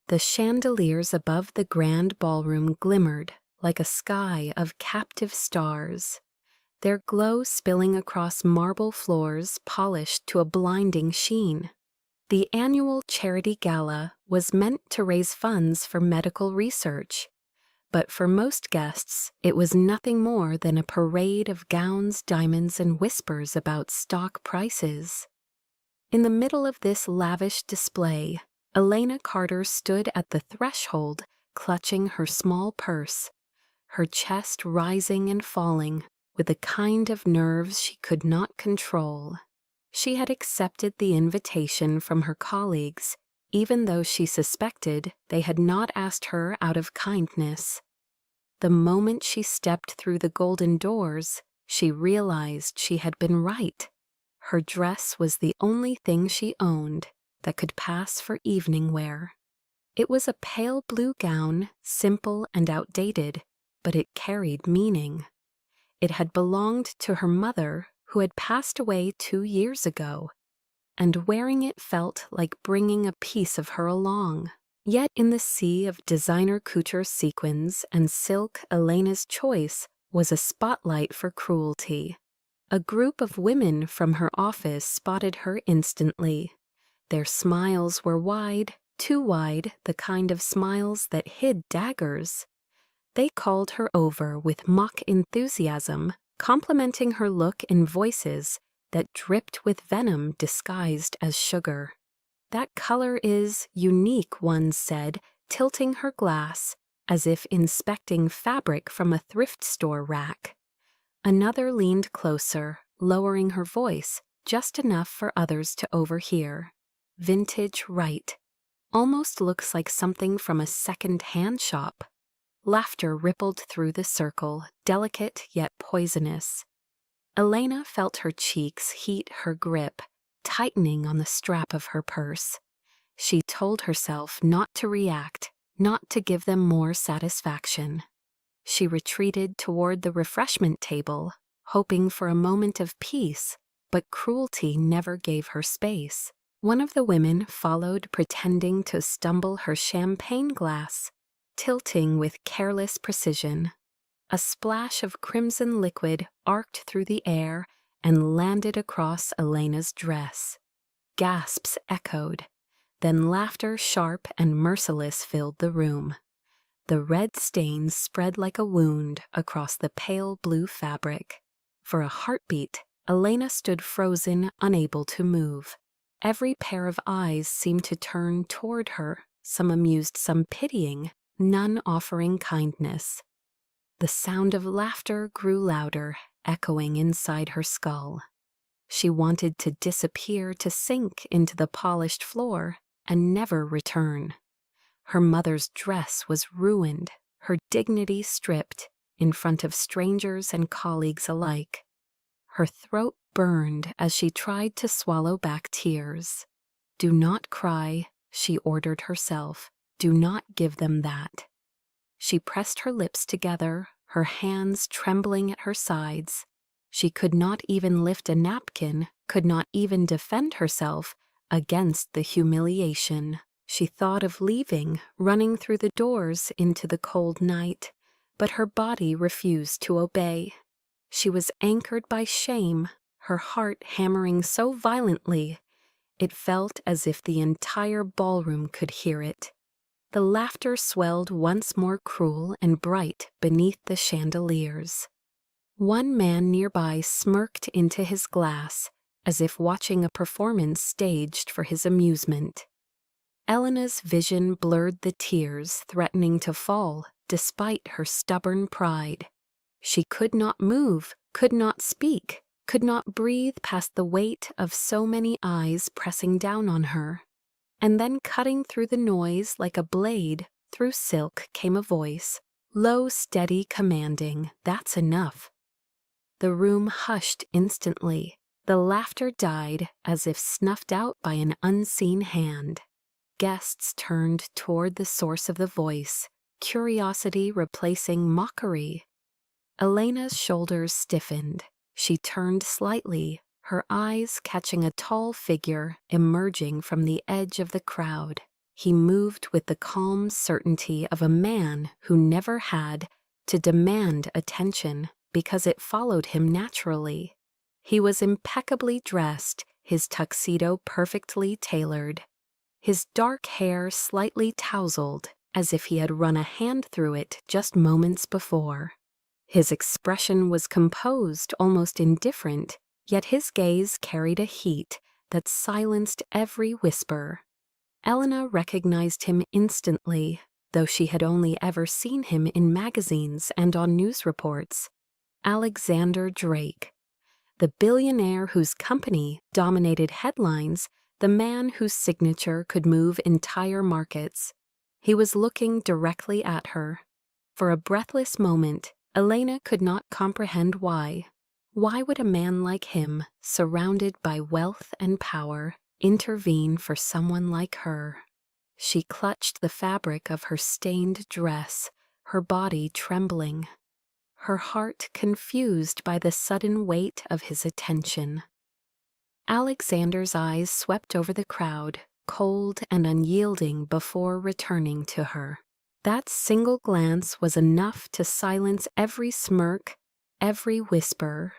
The chandeliers above the grand ballroom glimmered like a sky of captive stars, their glow spilling across marble floors polished to a blinding sheen. The annual charity gala was meant to raise funds for medical research, but for most guests, it was nothing more than a parade of gowns, diamonds, and whispers about stock prices. In the middle of this lavish display, Elena Carter stood at the threshold, clutching her small purse, her chest rising and falling with a kind of nerves she could not control. She had accepted the invitation from her colleagues, even though she suspected they had not asked her out of kindness. The moment she stepped through the golden doors, she realized she had been right. Her dress was the only thing she owned that could pass for evening wear. It was a pale blue gown, simple and outdated, but it carried meaning. It had belonged to her mother, who had passed away 2 years ago, and wearing it felt like bringing a piece of her along. Yet in the sea of designer couture sequins and silk, Elena's choice was a spotlight for cruelty. A group of women from her office spotted her instantly. Their smiles were wide, too wide, the kind of smiles that hid daggers. They called her over with mock enthusiasm, complimenting her look in voices that dripped with venom disguised as sugar. "That color is unique," one said, tilting her glass as if inspecting fabric from a thrift store rack. Another leaned closer, lowering her voice just enough for others to overhear. "Vintage right. Almost looks like something from a second-hand shop." Laughter rippled through the circle, delicate yet poisonous. Elena felt her cheeks heat her grip, tightening on the strap of her purse. She told herself not to react, not to give them more satisfaction. She retreated toward the refreshment table, hoping for a moment of peace, but cruelty never gave her space. One of the women followed, pretending to stumble her champagne glass, tilting with careless precision. A splash of crimson liquid arced through the air and landed across Elena's dress. Gasps echoed. Then laughter, sharp and merciless, filled the room. The red stains spread like a wound across the pale blue fabric. For a heartbeat, Elena stood frozen, unable to move. Every pair of eyes seemed to turn toward her, some amused, some pitying, none offering kindness. The sound of laughter grew louder, echoing inside her skull. She wanted to disappear, to sink into the polished floor, and never return. Her mother's dress was ruined, her dignity stripped, in front of strangers and colleagues alike. Her throat burned as she tried to swallow back tears. "Do not cry," she ordered herself. "Do not give them that." She pressed her lips together, her hands trembling at her sides. She could not even lift a napkin, could not even defend herself against the humiliation. She thought of leaving, running through the doors into the cold night, but her body refused to obey. She was anchored by shame, her heart hammering so violently it felt as if the entire ballroom could hear it. The laughter swelled once more, cruel and bright beneath the chandeliers. One man nearby smirked into his glass, as if watching a performance staged for his amusement. Elena's vision blurred, the tears threatening to fall despite her stubborn pride. She could not move, could not speak, could not breathe past the weight of so many eyes pressing down on her. And then, cutting through the noise like a blade through silk, came a voice, low, steady, commanding. "That's enough." The room hushed instantly. The laughter died as if snuffed out by an unseen hand. Guests turned toward the source of the voice, curiosity replacing mockery. Elena's shoulders stiffened. She turned slightly, her eyes catching a tall figure emerging from the edge of the crowd. He moved with the calm certainty of a man who never had to demand attention because it followed him naturally. He was impeccably dressed, his tuxedo perfectly tailored, his dark hair slightly tousled as if he had run a hand through it just moments before. His expression was composed, almost indifferent, yet his gaze carried a heat that silenced every whisper. Elena recognized him instantly, though she had only ever seen him in magazines and on news reports. Alexander Drake, the billionaire whose company dominated headlines, the man whose signature could move entire markets. He was looking directly at her. For a breathless moment, Elena could not comprehend why. Why would a man like him, surrounded by wealth and power, intervene for someone like her? She clutched the fabric of her stained dress, her body trembling, her heart confused by the sudden weight of his attention. Alexander's eyes swept over the crowd, cold and unyielding before returning to her. That single glance was enough to silence every smirk, every whisper.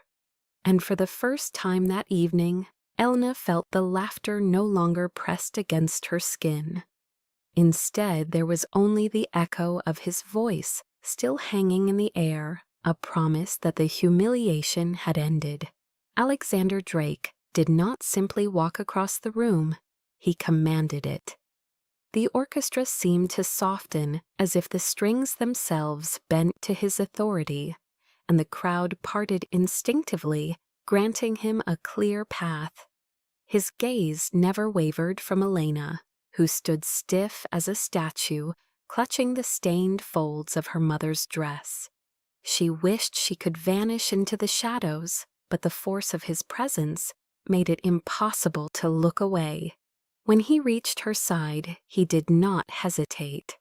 And for the first time that evening, Elena felt the laughter no longer pressed against her skin. Instead, there was only the echo of his voice, still hanging in the air, a promise that the humiliation had ended. Alexander Drake did not simply walk across the room, he commanded it. The orchestra seemed to soften as if the strings themselves bent to his authority, and the crowd parted instinctively, granting him a clear path. His gaze never wavered from Elena, who stood stiff as a statue, clutching the stained folds of her mother's dress. She wished she could vanish into the shadows, but the force of his presence made it impossible to look away. When he reached her side, he did not hesitate.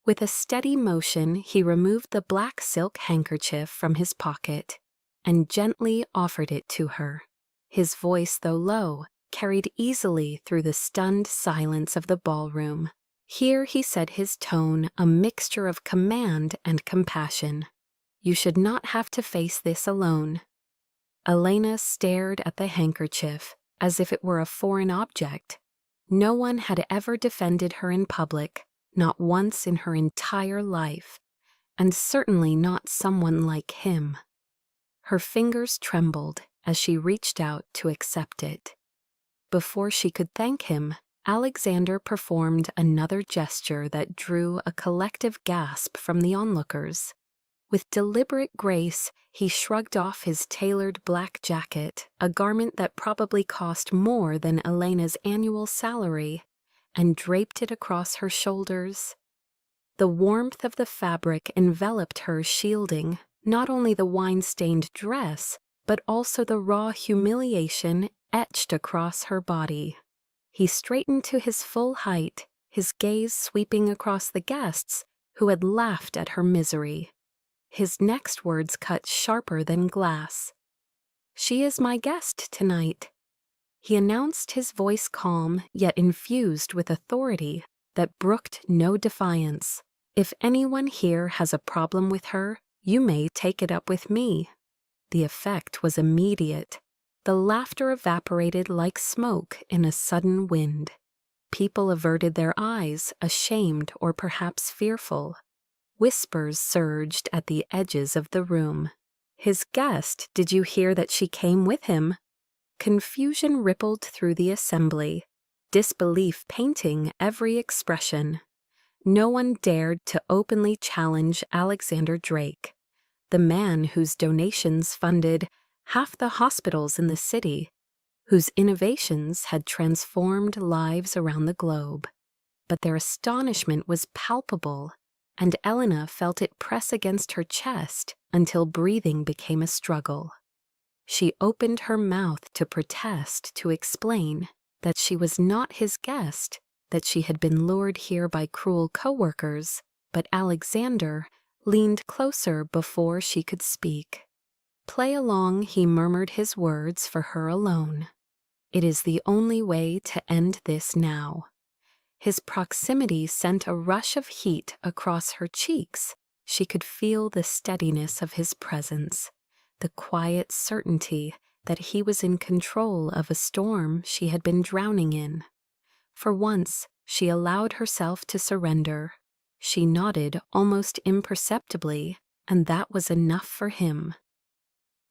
With a steady motion, he removed the black silk handkerchief from his pocket and gently offered it to her. His voice, though low, carried easily through the stunned silence of the ballroom. Here he said, his tone a mixture of command and compassion. "You should not have to face this alone." Elena stared at the handkerchief as if it were a foreign object. No one had ever defended her in public, not once in her entire life, and certainly not someone like him. Her fingers trembled as she reached out to accept it. Before she could thank him, Alexander performed another gesture that drew a collective gasp from the onlookers. With deliberate grace, he shrugged off his tailored black jacket, a garment that probably cost more than Elena's annual salary, and draped it across her shoulders. The warmth of the fabric enveloped her, shielding not only the wine-stained dress, but also the raw humiliation etched across her body. He straightened to his full height, his gaze sweeping across the guests who had laughed at her misery. His next words cut sharper than glass. "She is my guest tonight." He announced, his voice calm yet infused with authority that brooked no defiance. "If anyone here has a problem with her, you may take it up with me." The effect was immediate. The laughter evaporated like smoke in a sudden wind. People averted their eyes, ashamed or perhaps fearful. Whispers surged at the edges of the room. "His guest, did you hear that she came with him?" Confusion rippled through the assembly, disbelief painting every expression. No one dared to openly challenge Alexander Drake, the man whose donations funded half the hospitals in the city, whose innovations had transformed lives around the globe. But their astonishment was palpable, and Elena felt it press against her chest until breathing became a struggle. She opened her mouth to protest, to explain that she was not his guest, that she had been lured here by cruel coworkers, but Alexander leaned closer before she could speak. "Play along," he murmured his words for her alone. "It is the only way to end this now." His proximity sent a rush of heat across her cheeks. She could feel the steadiness of his presence, the quiet certainty that he was in control of a storm she had been drowning in. For once, she allowed herself to surrender. She nodded almost imperceptibly, and that was enough for him.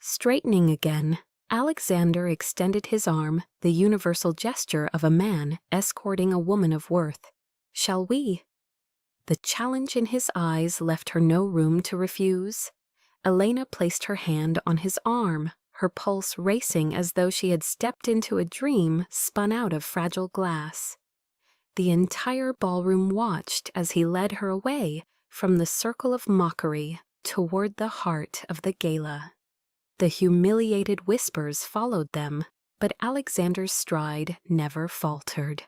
Straightening again, Alexander extended his arm, the universal gesture of a man escorting a woman of worth. "Shall we?" The challenge in his eyes left her no room to refuse. Elena placed her hand on his arm, her pulse racing as though she had stepped into a dream spun out of fragile glass. The entire ballroom watched as he led her away from the circle of mockery toward the heart of the gala. The humiliated whispers followed them, but Alexander's stride never faltered.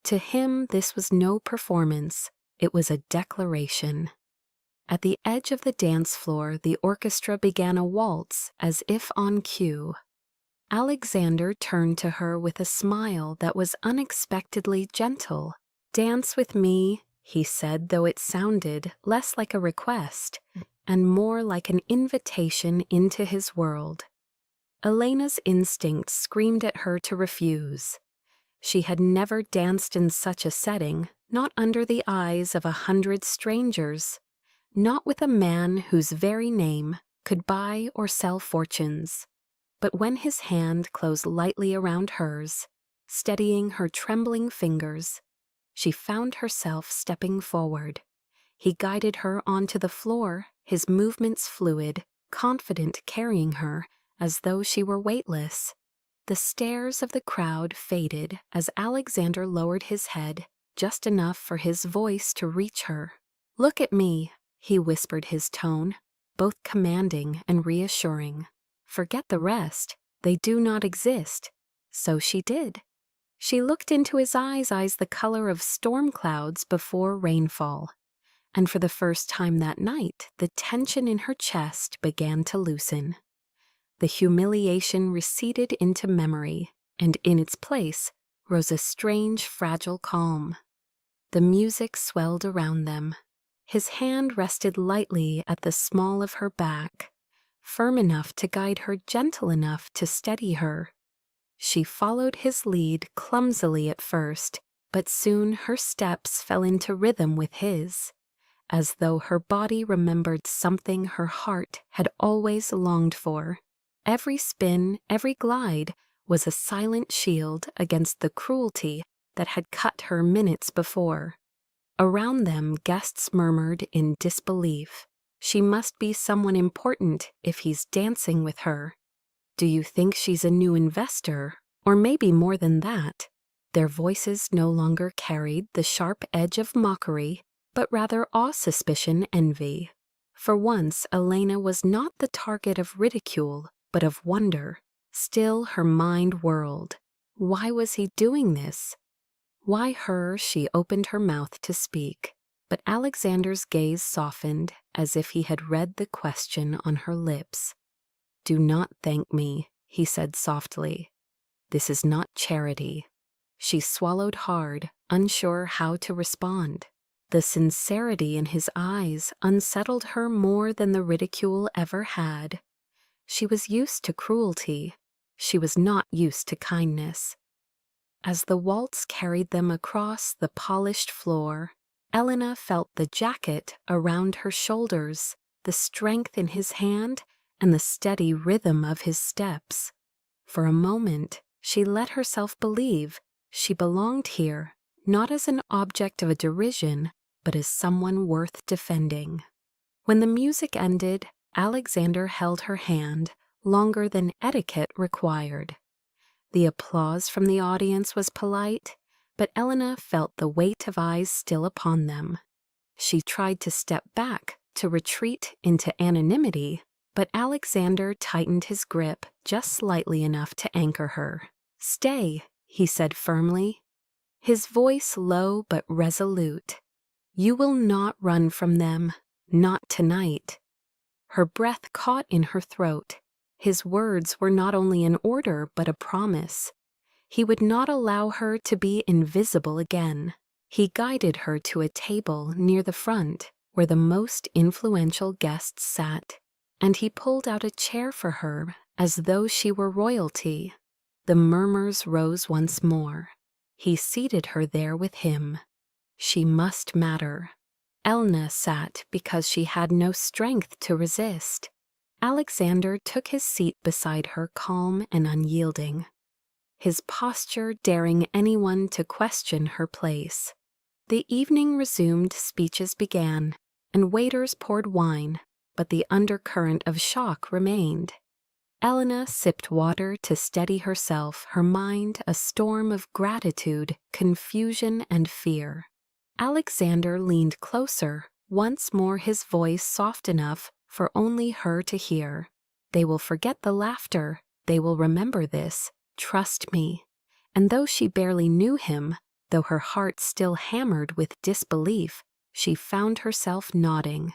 To him, this was no performance, it was a declaration. At the edge of the dance floor, the orchestra began a waltz as if on cue. Alexander turned to her with a smile that was unexpectedly gentle. "Dance with me," he said, though it sounded less like a request and more like an invitation into his world. Elena's instincts screamed at her to refuse. She had never danced in such a setting, not under the eyes of 100 strangers, not with a man whose very name could buy or sell fortunes. But when his hand closed lightly around hers, steadying her trembling fingers, she found herself stepping forward. He guided her onto the floor, his movements fluid, confident, carrying her as though she were weightless. The stares of the crowd faded as Alexander lowered his head, just enough for his voice to reach her. "Look at me," he whispered, his tone both commanding and reassuring. "Forget the rest. They do not exist." So she did. She looked into his eyes the color of storm clouds before rainfall. And for the first time that night, the tension in her chest began to loosen. The humiliation receded into memory, and in its place rose a strange, fragile calm. The music swelled around them. His hand rested lightly at the small of her back, firm enough to guide her, gentle enough to steady her. She followed his lead clumsily at first, but soon her steps fell into rhythm with his, as though her body remembered something her heart had always longed for. Every spin, every glide was a silent shield against the cruelty that had cut her minutes before. Around them, guests murmured in disbelief. She must be someone important if he's dancing with her. Do you think she's a new investor? Or maybe more than that? Their voices no longer carried the sharp edge of mockery, but rather awe-suspicion, envy. For once, Elena was not the target of ridicule, but of wonder. Still, her mind whirled. Why was he doing this? Why her? She opened her mouth to speak, but Alexander's gaze softened as if he had read the question on her lips. "Do not thank me," he said softly. "This is not charity." She swallowed hard, unsure how to respond. The sincerity in his eyes unsettled her more than the ridicule ever had. She was used to cruelty. She was not used to kindness. As the waltz carried them across the polished floor, Elena felt the jacket around her shoulders, the strength in his hand, and the steady rhythm of his steps. For a moment, she let herself believe she belonged here, not as an object of a derision, but as someone worth defending. When the music ended, Alexander held her hand longer than etiquette required. The applause from the audience was polite, but Elena felt the weight of eyes still upon them. She tried to step back, to retreat into anonymity, but Alexander tightened his grip just slightly enough to anchor her. "Stay," he said firmly, his voice low but resolute. "You will not run from them, not tonight." Her breath caught in her throat. His words were not only an order but a promise. He would not allow her to be invisible again. He guided her to a table near the front where the most influential guests sat, and he pulled out a chair for her as though she were royalty. The murmurs rose once more. He seated her there with him. She must matter. Elna sat because she had no strength to resist. Alexander took his seat beside her, calm and unyielding, his posture daring anyone to question her place. The evening resumed, speeches began, and waiters poured wine, but the undercurrent of shock remained. Elena sipped water to steady herself, her mind a storm of gratitude, confusion, and fear. Alexander leaned closer, once more his voice soft enough for only her to hear. They will forget the laughter, they will remember this, trust me. And though she barely knew him, though her heart still hammered with disbelief, she found herself nodding.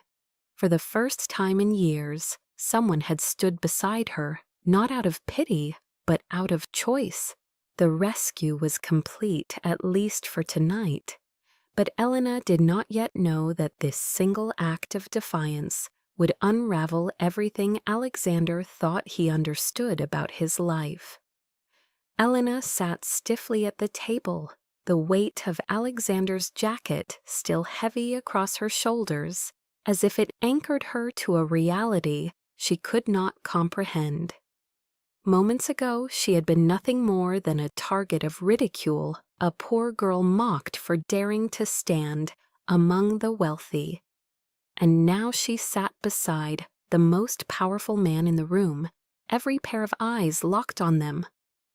For the first time in years, someone had stood beside her, not out of pity, but out of choice. The rescue was complete, at least for tonight. But Elena did not yet know that this single act of defiance would unravel everything Alexander thought he understood about his life. Elena sat stiffly at the table, the weight of Alexander's jacket still heavy across her shoulders, as if it anchored her to a reality she could not comprehend. Moments ago, she had been nothing more than a target of ridicule, a poor girl mocked for daring to stand among the wealthy. And now she sat beside the most powerful man in the room, every pair of eyes locked on them.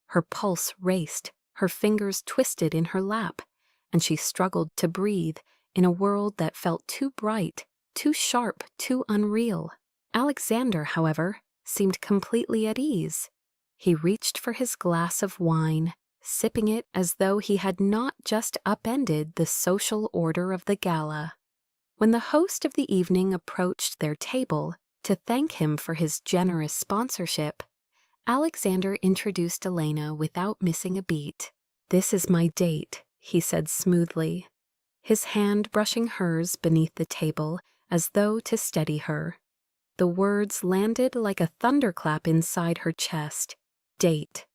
Her pulse raced, her fingers twisted in her lap, and she struggled to breathe in a world that felt too bright, too sharp, too unreal. Alexander, however, seemed completely at ease. He reached for his glass of wine, sipping it as though he had not just upended the social order of the gala. When the host of the evening approached their table to thank him for his generous sponsorship, Alexander introduced Elena without missing a beat. "This is my date," he said smoothly, his hand brushing hers beneath the table as though to steady her. The words landed like a thunderclap inside her chest. Date.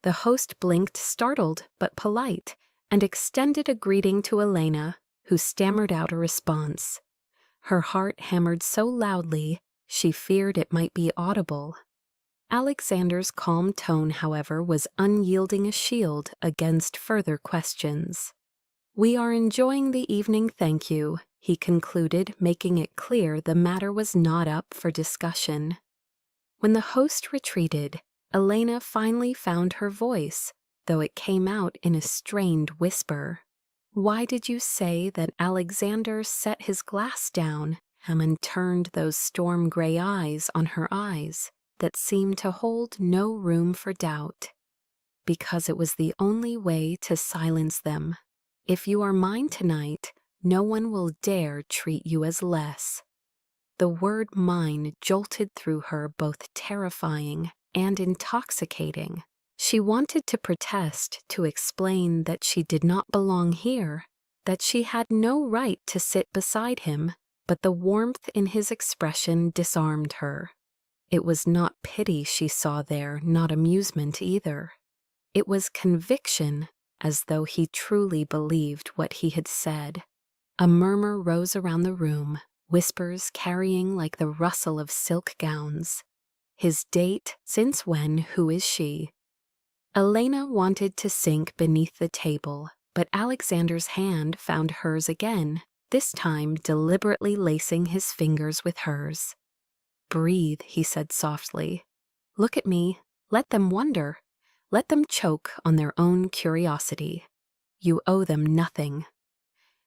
The host blinked, startled but polite, and extended a greeting to Elena, who stammered out a response. Her heart hammered so loudly she feared it might be audible. Alexander's calm tone, however, was unyielding a shield against further questions. "We are enjoying the evening, thank you," he concluded, making it clear the matter was not up for discussion. When the host retreated, Elena finally found her voice, though it came out in a strained whisper. "Why did you say that Alexander set his glass down?" Hammond turned those storm-gray eyes on her eyes that seemed to hold no room for doubt. "Because it was the only way to silence them. If you are mine tonight, no one will dare treat you as less." The word mine jolted through her, both terrifying and intoxicating. She wanted to protest, to explain that she did not belong here, that she had no right to sit beside him, but the warmth in his expression disarmed her. It was not pity she saw there, not amusement either. It was conviction, as though he truly believed what he had said. A murmur rose around the room, whispers carrying like the rustle of silk gowns. His date? Since when? Who is she? Elena wanted to sink beneath the table, but Alexander's hand found hers again, this time deliberately lacing his fingers with hers. "Breathe," he said softly. "Look at me. Let them wonder. Let them choke on their own curiosity. You owe them nothing."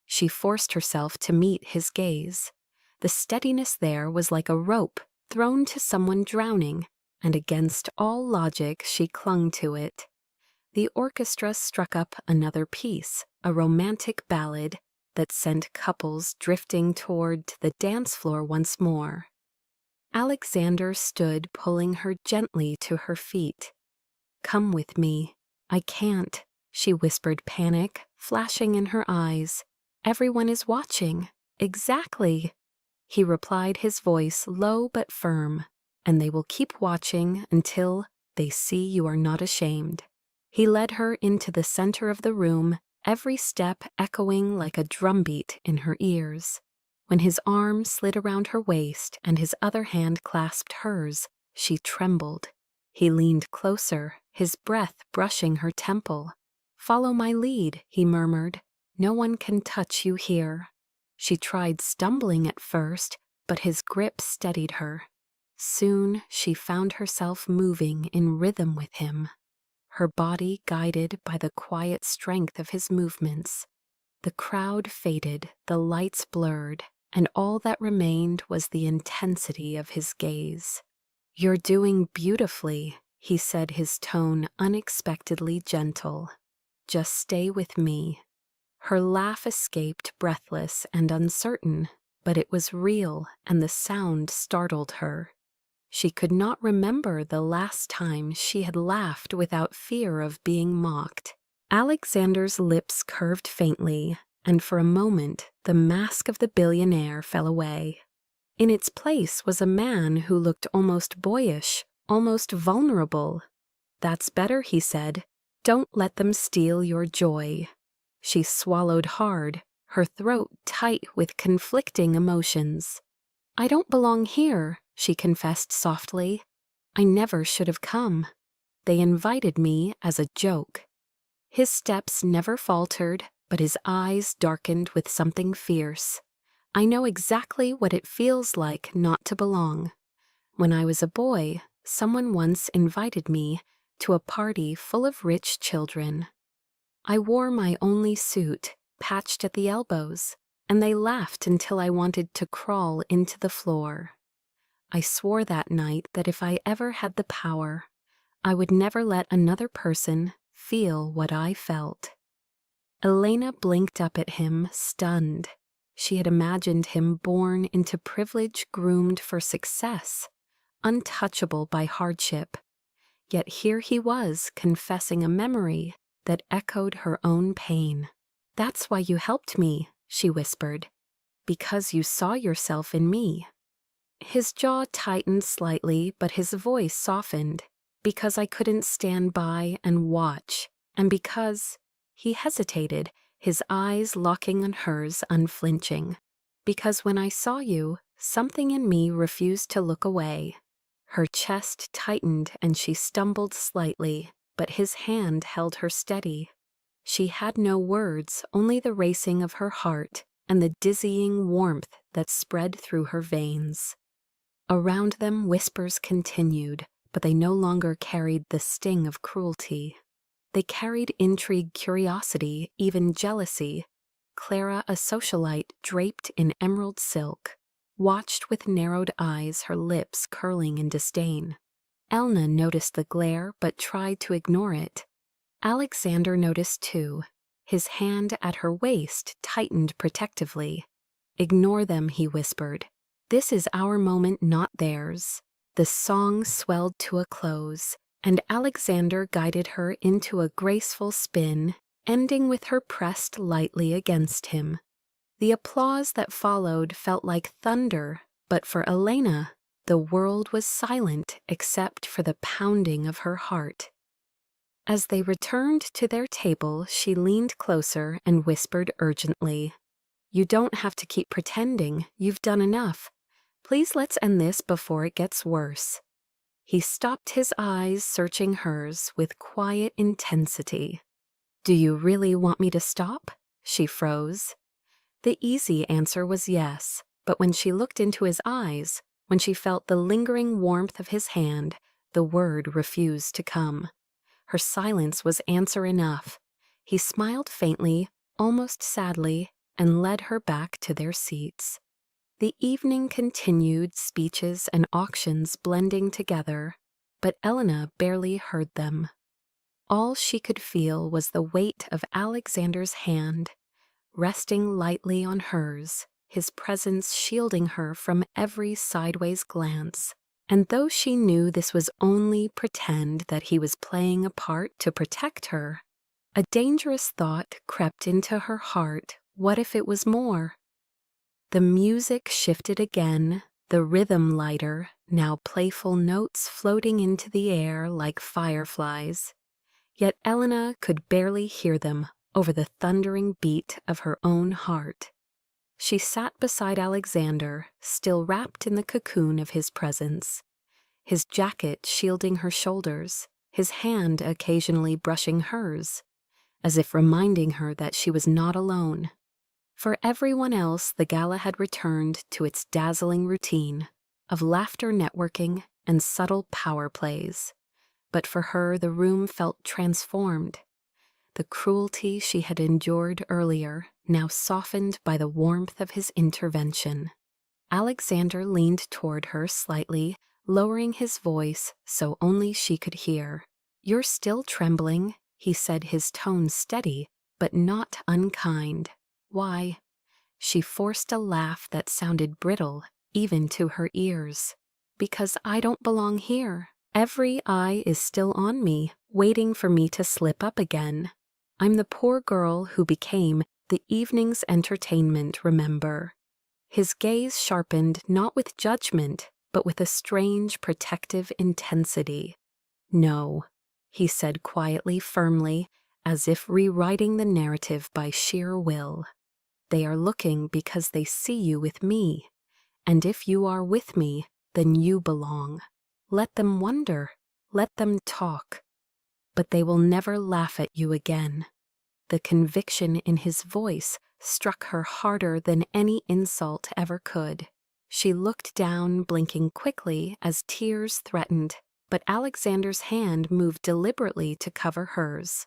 She forced herself to meet his gaze. The steadiness there was like a rope thrown to someone drowning, and against all logic she clung to it. The orchestra struck up another piece, a romantic ballad that sent couples drifting toward the dance floor once more. Alexander stood, pulling her gently to her feet. "Come with me." "I can't." she whispered, panic flashing in her eyes. "Everyone is watching." "Exactly," he replied, his voice low but firm. "And they will keep watching until they see you are not ashamed." He led her into the center of the room, every step echoing like a drumbeat in her ears. When his arm slid around her waist and his other hand clasped hers, she trembled. He leaned closer, his breath brushing her temple. "Follow my lead," he murmured. "No one can touch you here." She tried stumbling at first, but his grip steadied her. Soon she found herself moving in rhythm with him, her body guided by the quiet strength of his movements. The crowd faded, the lights blurred, and all that remained was the intensity of his gaze. "You're doing beautifully," he said, his tone unexpectedly gentle. "Just stay with me." Her laugh escaped, breathless and uncertain, but it was real, and the sound startled her. She could not remember the last time she had laughed without fear of being mocked. Alexander's lips curved faintly, and for a moment the mask of the billionaire fell away. In its place was a man who looked almost boyish, almost vulnerable. "That's better," he said. "Don't let them steal your joy." She swallowed hard, her throat tight with conflicting emotions. "I don't belong here," she confessed softly. "I never should have come. They invited me as a joke." His steps never faltered, but his eyes darkened with something fierce. "I know exactly what it feels like not to belong. When I was a boy, someone once invited me to a party full of rich children. I wore my only suit, patched at the elbows, and they laughed until I wanted to crawl into the floor. I swore that night that if I ever had the power, I would never let another person feel what I felt." Elena blinked up at him, stunned. She had imagined him born into privilege, groomed for success, untouchable by hardship. Yet here he was, confessing a memory that echoed her own pain. "That's why you helped me," she whispered. "Because you saw yourself in me." His jaw tightened slightly, but his voice softened. "Because I couldn't stand by and watch, and because—" He hesitated, his eyes locking on hers, unflinching. "Because when I saw you, something in me refused to look away." Her chest tightened and she stumbled slightly, but his hand held her steady. She had no words, only the racing of her heart and the dizzying warmth that spread through her veins. Around them whispers continued, but they no longer carried the sting of cruelty. They carried intrigue, curiosity, even jealousy. Clara, a socialite draped in emerald silk, watched with narrowed eyes, her lips curling in disdain. Elna noticed the glare but tried to ignore it. Alexander noticed too. His hand at her waist tightened protectively. "Ignore them," he whispered. "This is our moment, not theirs." The song swelled to a close, and Alexander guided her into a graceful spin, ending with her pressed lightly against him. The applause that followed felt like thunder, but for Elena, the world was silent except for the pounding of her heart. As they returned to their table, she leaned closer and whispered urgently, "You don't have to keep pretending. You've done enough. Please let's end this before it gets worse." He stopped, his eyes searching hers with quiet intensity. "Do you really want me to stop?" She froze. The easy answer was yes, but when she looked into his eyes, when she felt the lingering warmth of his hand, the word refused to come. Her silence was answer enough. He smiled faintly, almost sadly, and led her back to their seats. The evening continued, speeches and auctions blending together, but Elena barely heard them. All she could feel was the weight of Alexander's hand, resting lightly on hers, his presence shielding her from every sideways glance. And though she knew this was only pretend, that he was playing a part to protect her, A dangerous thought crept into her heart. What if it was more? The music shifted again, the rhythm lighter, now playful notes floating into the air like fireflies. Yet Elena could barely hear them over the thundering beat of her own heart. She sat beside Alexander, still wrapped in the cocoon of his presence, his jacket shielding her shoulders, his hand occasionally brushing hers, as if reminding her that she was not alone. For everyone else, the gala had returned to its dazzling routine of laughter, networking, and subtle power plays. But for her, the room felt transformed. The cruelty she had endured earlier, now softened by the warmth of his intervention. Alexander leaned toward her slightly, lowering his voice so only she could hear. "You're still trembling," he said, his tone steady, but not unkind. "Why?" She forced a laugh that sounded brittle, even to her ears. "Because I don't belong here. Every eye is still on me, waiting for me to slip up again. I'm the poor girl who became the evening's entertainment, remember?" His gaze sharpened not with judgment, but with a strange protective intensity. "No," he said quietly, firmly, as if rewriting the narrative by sheer will. "They are looking because they see you with me, and if you are with me, then you belong. Let them wonder, let them talk, but they will never laugh at you again." The conviction in his voice struck her harder than any insult ever could. She looked down, blinking quickly as tears threatened, but Alexander's hand moved deliberately to cover hers.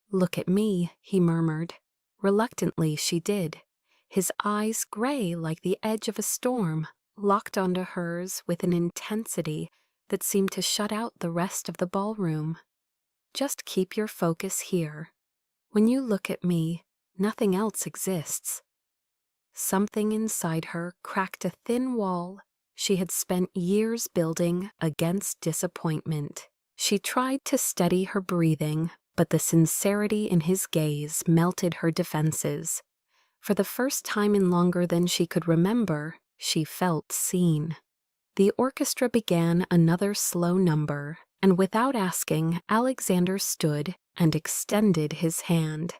"Look at me," he murmured. Reluctantly she did, his eyes gray like the edge of a storm, locked onto hers with an intensity that seemed to shut out the rest of the ballroom. "Just keep your focus here. When you look at me, nothing else exists." Something inside her cracked a thin wall she had spent years building against disappointment. She tried to steady her breathing, but the sincerity in his gaze melted her defenses. For the first time in longer than she could remember, she felt seen. The orchestra began another slow number, and without asking, Alexander stood and extended his hand.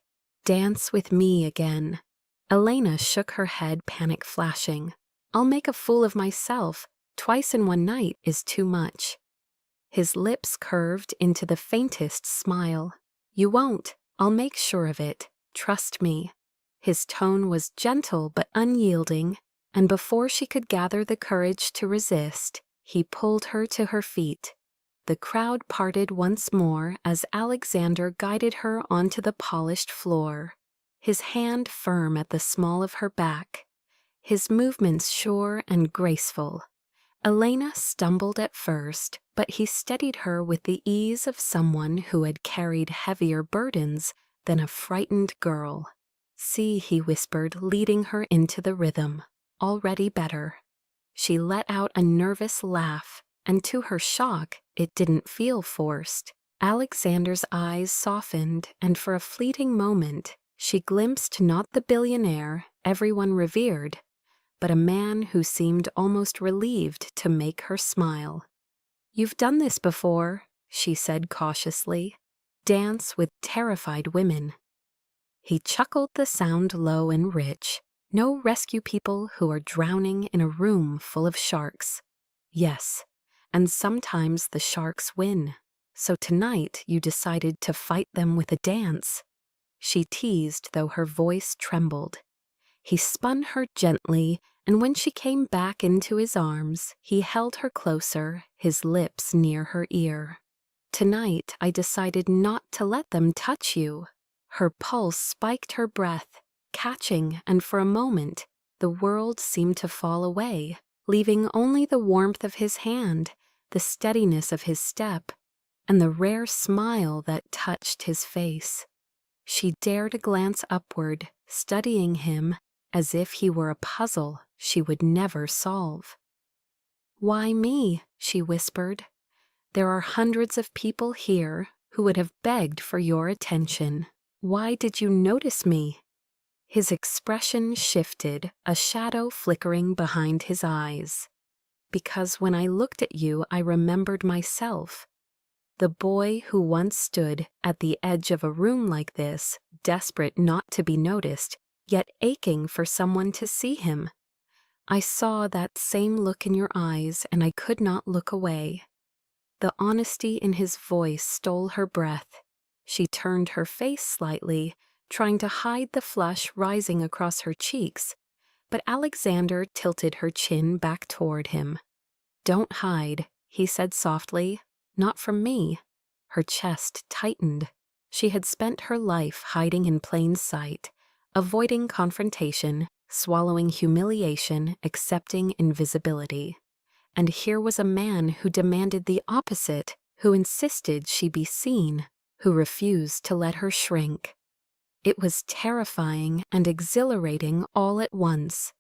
"Dance with me again." Elena shook her head, panic flashing. "I'll make a fool of myself. Twice in one night is too much." His lips curved into the faintest smile. "You won't. I'll make sure of it. Trust me." His tone was gentle but unyielding, and before she could gather the courage to resist, he pulled her to her feet. The crowd parted once more as Alexander guided her onto the polished floor, his hand firm at the small of her back, his movements sure and graceful. Elena stumbled at first, but he steadied her with the ease of someone who had carried heavier burdens than a frightened girl. "See," he whispered, leading her into the rhythm. "Already better." She let out a nervous laugh, and to her shock, it didn't feel forced. Alexander's eyes softened, and for a fleeting moment, she glimpsed not the billionaire everyone revered, but a man who seemed almost relieved to make her smile. "You've done this before," she said cautiously. "Dance with terrified women." He chuckled, the sound low and rich. "No rescue people who are drowning in a room full of sharks." "Yes, and sometimes the sharks win. So tonight you decided to fight them with a dance." She teased, though her voice trembled. He spun her gently, and when she came back into his arms, he held her closer, his lips near her ear. "Tonight I decided not to let them touch you." Her pulse spiked her breath, catching, and for a moment, the world seemed to fall away, leaving only the warmth of his hand, the steadiness of his step, and the rare smile that touched his face. She dared a glance upward, studying him as if he were a puzzle she would never solve. "Why me?" she whispered. "There are hundreds of people here who would have begged for your attention." Why did you notice me? His expression shifted, a shadow flickering behind his eyes. Because when I looked at you, I remembered myself. The boy who once stood at the edge of a room like this, desperate not to be noticed, yet aching for someone to see him. I saw that same look in your eyes, and I could not look away. The honesty in his voice stole her breath. She turned her face slightly, trying to hide the flush rising across her cheeks, but Alexander tilted her chin back toward him. "Don't hide," he said softly. "Not from me." Her chest tightened. She had spent her life hiding in plain sight, avoiding confrontation, swallowing humiliation, accepting invisibility. And here was a man who demanded the opposite, who insisted she be seen, who refused to let her shrink. It was terrifying and exhilarating all at once.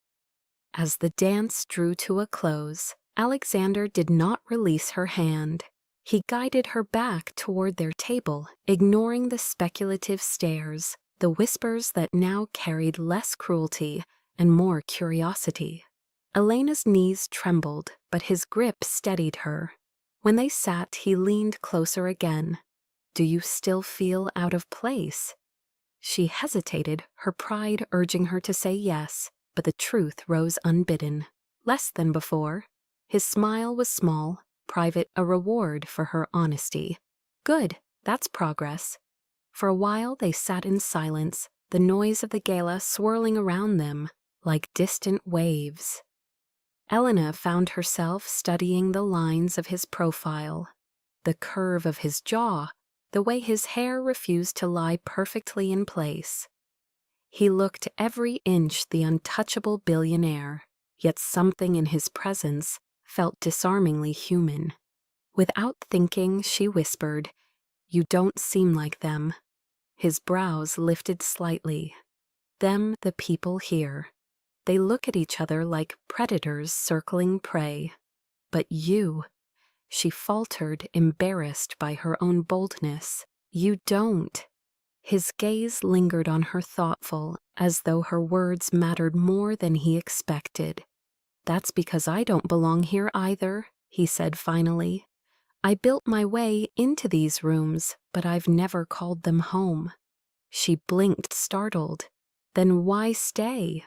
As the dance drew to a close, Alexander did not release her hand. He guided her back toward their table, ignoring the speculative stares, the whispers that now carried less cruelty and more curiosity. Elena's knees trembled, but his grip steadied her. When they sat, he leaned closer again. "Do you still feel out of place?" She hesitated, her pride urging her to say yes, but the truth rose unbidden. Less than before. His smile was small, private, a reward for her honesty. "Good, that's progress." For a while they sat in silence, the noise of the gala swirling around them like distant waves. Elena found herself studying the lines of his profile, the curve of his jaw, the way his hair refused to lie perfectly in place. He looked every inch the untouchable billionaire, yet something in his presence felt disarmingly human. Without thinking, she whispered, "You don't seem like them." His brows lifted slightly. "Them, the people here. They look at each other like predators circling prey. But you," she faltered, embarrassed by her own boldness, "you don't." His gaze lingered on her thoughtful, as though her words mattered more than he expected. "That's because I don't belong here either," he said finally. "I built my way into these rooms, but I've never called them home." She blinked, startled. "Then why stay?"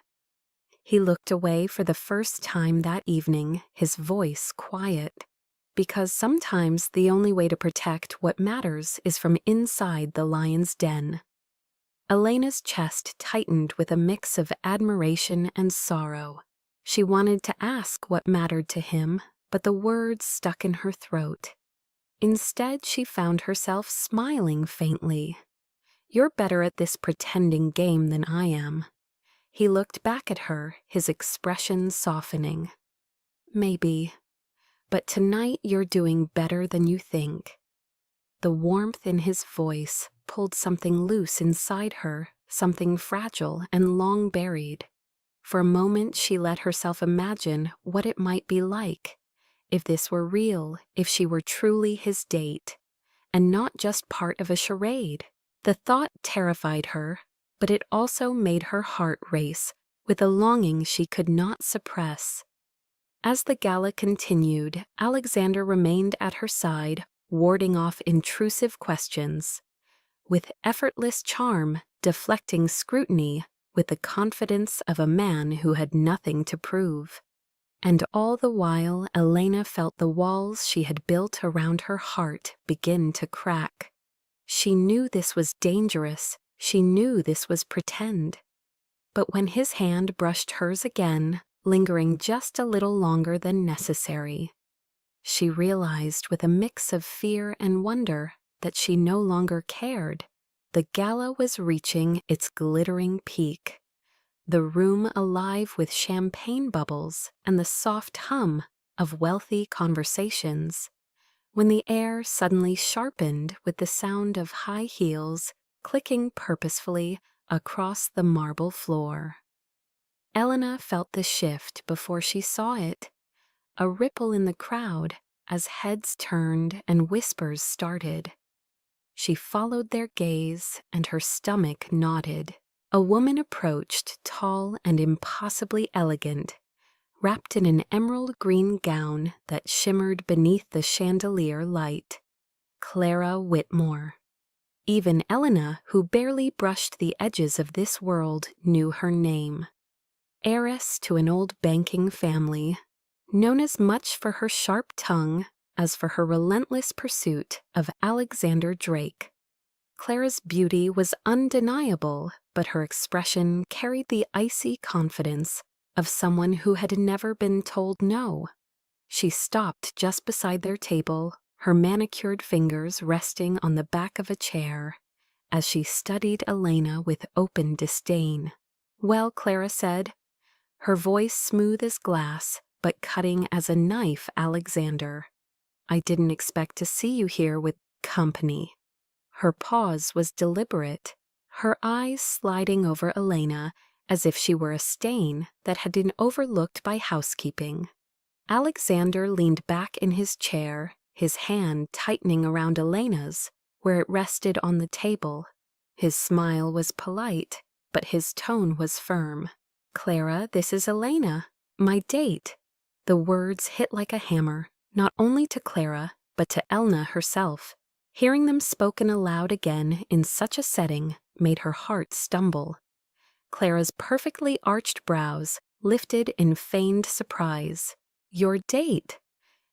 He looked away for the first time that evening, his voice quiet. "Because sometimes the only way to protect what matters is from inside the lion's den." Elena's chest tightened with a mix of admiration and sorrow. She wanted to ask what mattered to him, but the words stuck in her throat. Instead, she found herself smiling faintly. "You're better at this pretending game than I am." He looked back at her, his expression softening. "Maybe. But tonight you're doing better than you think." The warmth in his voice pulled something loose inside her, something fragile and long buried. For a moment she let herself imagine what it might be like, if this were real, if she were truly his date, and not just part of a charade. The thought terrified her, but it also made her heart race with a longing she could not suppress. As the gala continued, Alexander remained at her side, warding off intrusive questions. With effortless charm, deflecting scrutiny with the confidence of a man who had nothing to prove. And all the while, Elena felt the walls she had built around her heart begin to crack. She knew this was dangerous. She knew this was pretend. But when his hand brushed hers again, lingering just a little longer than necessary, she realized with a mix of fear and wonder that she no longer cared. The gala was reaching its glittering peak, the room alive with champagne bubbles and the soft hum of wealthy conversations, when the air suddenly sharpened with the sound of high heels clicking purposefully across the marble floor. Elena felt the shift before she saw it, a ripple in the crowd as heads turned and whispers started. She followed their gaze, and her stomach knotted. A woman approached, tall and impossibly elegant, wrapped in an emerald green gown that shimmered beneath the chandelier light. Clara Whitmore. Even Elena, who barely brushed the edges of this world, knew her name. Heiress to an old banking family, known as much for her sharp tongue as for her relentless pursuit of Alexander Drake. Clara's beauty was undeniable, but her expression carried the icy confidence of someone who had never been told no. She stopped just beside their table, her manicured fingers resting on the back of a chair, as she studied Elena with open disdain. "Well," Clara said, her voice smooth as glass, but cutting as a knife, "Alexander, I didn't expect to see you here with company." Her pause was deliberate, her eyes sliding over Elena as if she were a stain that had been overlooked by housekeeping. Alexander leaned back in his chair, his hand tightening around Elena's, where it rested on the table. His smile was polite, but his tone was firm. "Clara, this is Elena, my date." The words hit like a hammer, not only to Clara, but to Elna herself. Hearing them spoken aloud again in such a setting made her heart stumble. Clara's perfectly arched brows lifted in feigned surprise. "Your date?"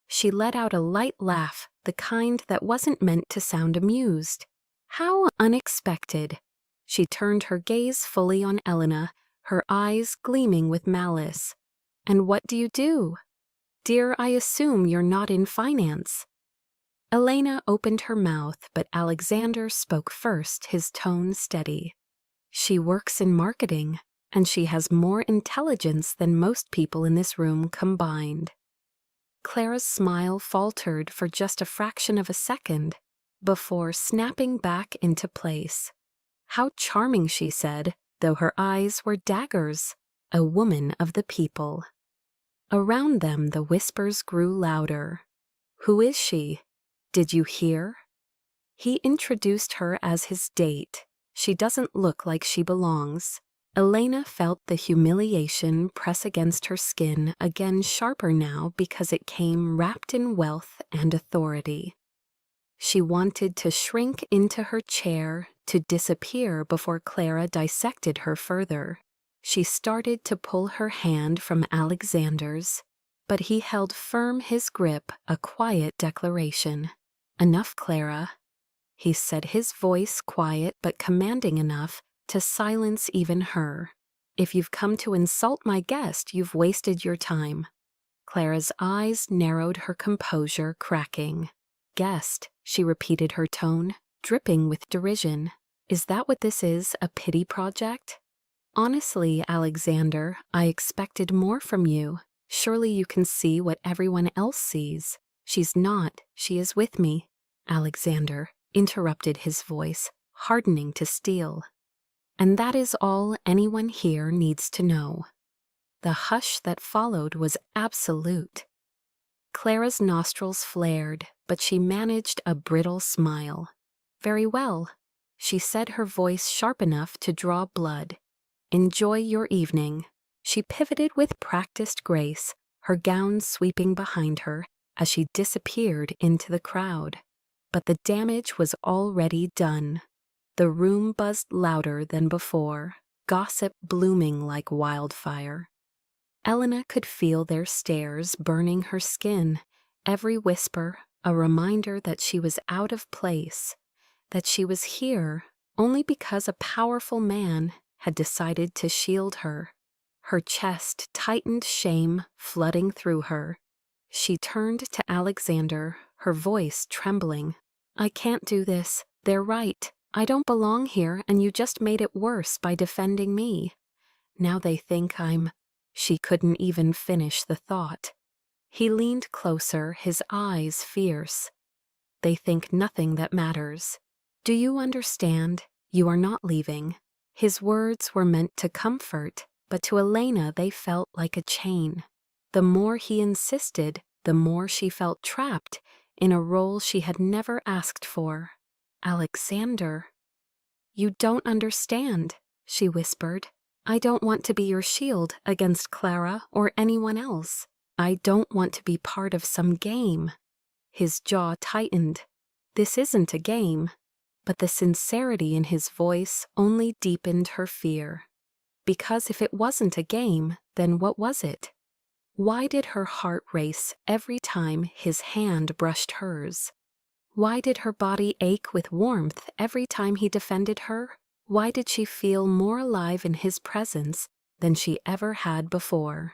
She let out a light laugh, the kind that wasn't meant to sound amused. "How unexpected." She turned her gaze fully on Elena, her eyes gleaming with malice. "And what do you do?" "Dear, I assume you're not in finance." Elena opened her mouth, but Alexander spoke first, his tone steady. "She works in marketing, and she has more intelligence than most people in this room combined." Clara's smile faltered for just a fraction of a second, before snapping back into place. How charming, she said, though her eyes were daggers. A woman of the people. Around them the whispers grew louder. "Who is she? Did you hear?" He introduced her as his date. "She doesn't look like she belongs." Elena felt the humiliation press against her skin, again sharper now because it came wrapped in wealth and authority. She wanted to shrink into her chair, to disappear before Clara dissected her further. She started to pull her hand from Alexander's, but he held firm his grip, a quiet declaration. "Enough, Clara." He said, his voice quiet but commanding enough to silence even her. "If you've come to insult my guest, you've wasted your time." Clara's eyes narrowed, her composure cracking. "Guest," she repeated, her tone dripping with derision. "Is that what this is, a pity project?" "Honestly, Alexander, I expected more from you. Surely you can see what everyone else sees." "She's not. She is with me." Alexander interrupted, his voice hardening to steel. "And that is all anyone here needs to know." The hush that followed was absolute. Clara's nostrils flared, but she managed a brittle smile. "Very well," she said, her voice sharp enough to draw blood. "Enjoy your evening." She pivoted with practiced grace, her gown sweeping behind her as she disappeared into the crowd. But the damage was already done. The room buzzed louder than before, gossip blooming like wildfire. Elena could feel their stares burning her skin, every whisper a reminder that she was out of place, that she was here only because a powerful man had decided to shield her. Her chest tightened, shame flooding through her. She turned to Alexander, her voice trembling. "I can't do this. They're right. I don't belong here, and you just made it worse by defending me. Now they think I'm—" She couldn't even finish the thought. He leaned closer, his eyes fierce. "They think nothing that matters. Do you understand? You are not leaving." His words were meant to comfort, but to Elena they felt like a chain. The more he insisted, the more she felt trapped in a role she had never asked for. "Alexander." "You don't understand," she whispered. "I don't want to be your shield against Clara or anyone else. I don't want to be part of some game." His jaw tightened. This isn't a game. But the sincerity in his voice only deepened her fear. Because if it wasn't a game, then what was it? Why did her heart race every time his hand brushed hers? Why did her body ache with warmth every time he defended her? Why did she feel more alive in his presence than she ever had before?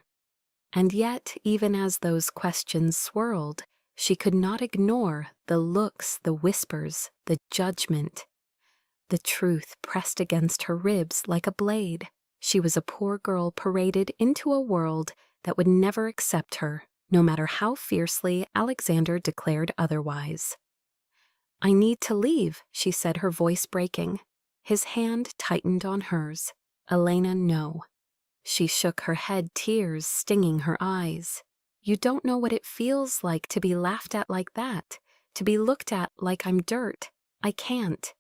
And yet, even as those questions swirled, she could not ignore the looks, the whispers, the judgment. The truth pressed against her ribs like a blade. She was a poor girl paraded into a world that would never accept her, no matter how fiercely Alexander declared otherwise. "I need to leave," she said, her voice breaking. His hand tightened on hers. "Elena, no." She shook her head, tears stinging her eyes. "You don't know what it feels like to be laughed at like that, to be looked at like I'm dirt. I can't."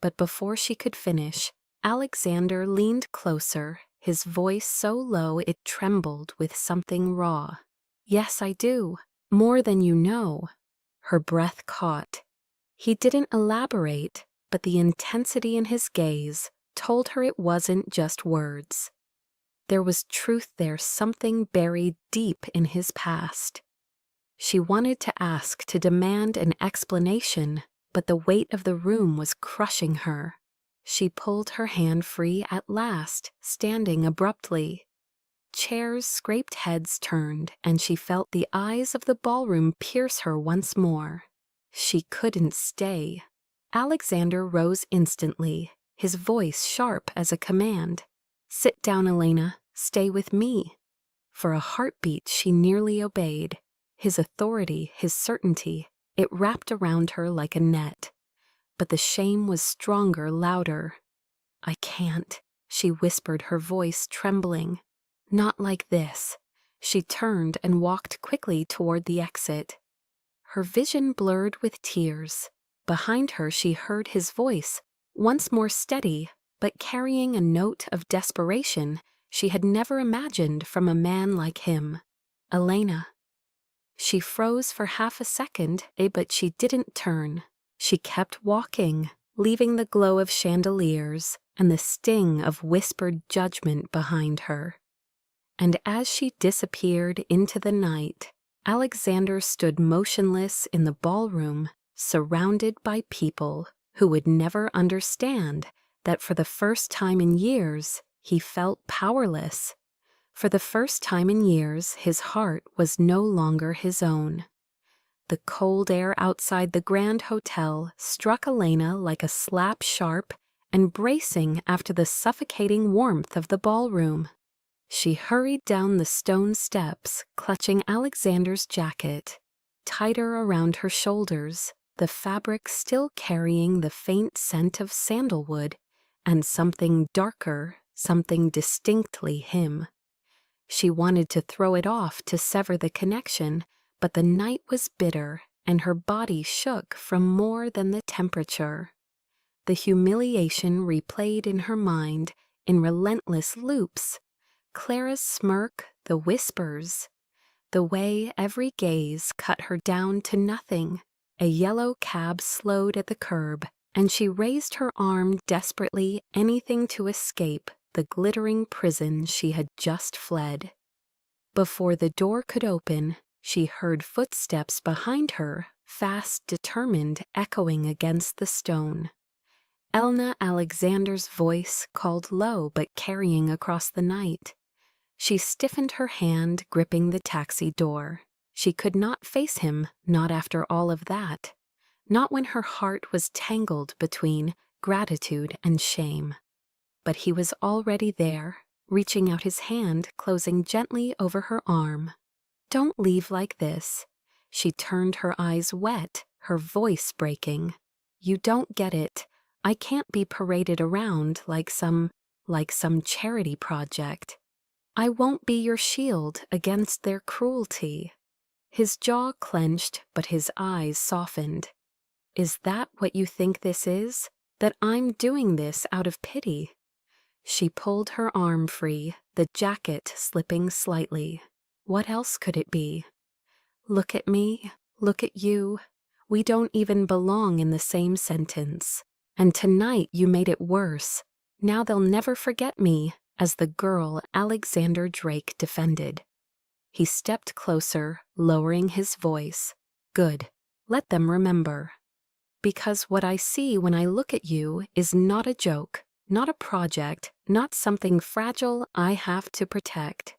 But before she could finish, Alexander leaned closer, his voice so low it trembled with something raw. "Yes, I do. More than you know." Her breath caught. He didn't elaborate, but the intensity in his gaze told her it wasn't just words. There was truth there, something buried deep in his past. She wanted to ask, to demand an explanation, but the weight of the room was crushing her. She pulled her hand free at last, standing abruptly. Chairs scraped, heads turned, and she felt the eyes of the ballroom pierce her once more. She couldn't stay. Alexander rose instantly, his voice sharp as a command. "Sit down, Elena. Stay with me." For a heartbeat she nearly obeyed. His authority, his certainty, it wrapped around her like a net. But the shame was stronger, louder. "I can't," she whispered, her voice trembling. "Not like this." She turned and walked quickly toward the exit. Her vision blurred with tears. Behind her she heard his voice, once more steady, but carrying a note of desperation she had never imagined from a man like him. "Elena." She froze for half a second, but she didn't turn. She kept walking, leaving the glow of chandeliers and the sting of whispered judgment behind her. And as she disappeared into the night, Alexander stood motionless in the ballroom, surrounded by people who would never understand that for the first time in years he felt powerless. For the first time in years his heart was no longer his own. The cold air outside the Grand Hotel struck Elena like a slap, sharp and bracing after the suffocating warmth of the ballroom. She hurried down the stone steps, clutching Alexander's jacket, tighter around her shoulders, the fabric still carrying the faint scent of sandalwood and something darker, something distinctly him. She wanted to throw it off to sever the connection, but the night was bitter and her body shook from more than the temperature. The humiliation replayed in her mind in relentless loops. Clara's smirk, the whispers, the way every gaze cut her down to nothing. A yellow cab slowed at the curb, and she raised her arm desperately, anything to escape the glittering prison she had just fled. Before the door could open, she heard footsteps behind her, fast, determined, echoing against the stone. Elna Alexander's voice called low but carrying across the night. She stiffened her hand, gripping the taxi door. She could not face him, not after all of that. Not when her heart was tangled between gratitude and shame. But he was already there, reaching out his hand, closing gently over her arm. "Don't leave like this." She turned, her eyes wet, her voice breaking. "You don't get it. I can't be paraded around like some charity project. I won't be your shield against their cruelty." His jaw clenched, but his eyes softened. Is that what you think this is? That I'm doing this out of pity?" She pulled her arm free, the jacket slipping slightly. What else could it be? "Look at me, look at you. We don't even belong in the same sentence. And tonight you made it worse. Now they'll never forget me," as the girl Alexander Drake defended. He stepped closer, lowering his voice. "Good. Let them remember. Because what I see when I look at you is not a joke, not a project, not something fragile I have to protect.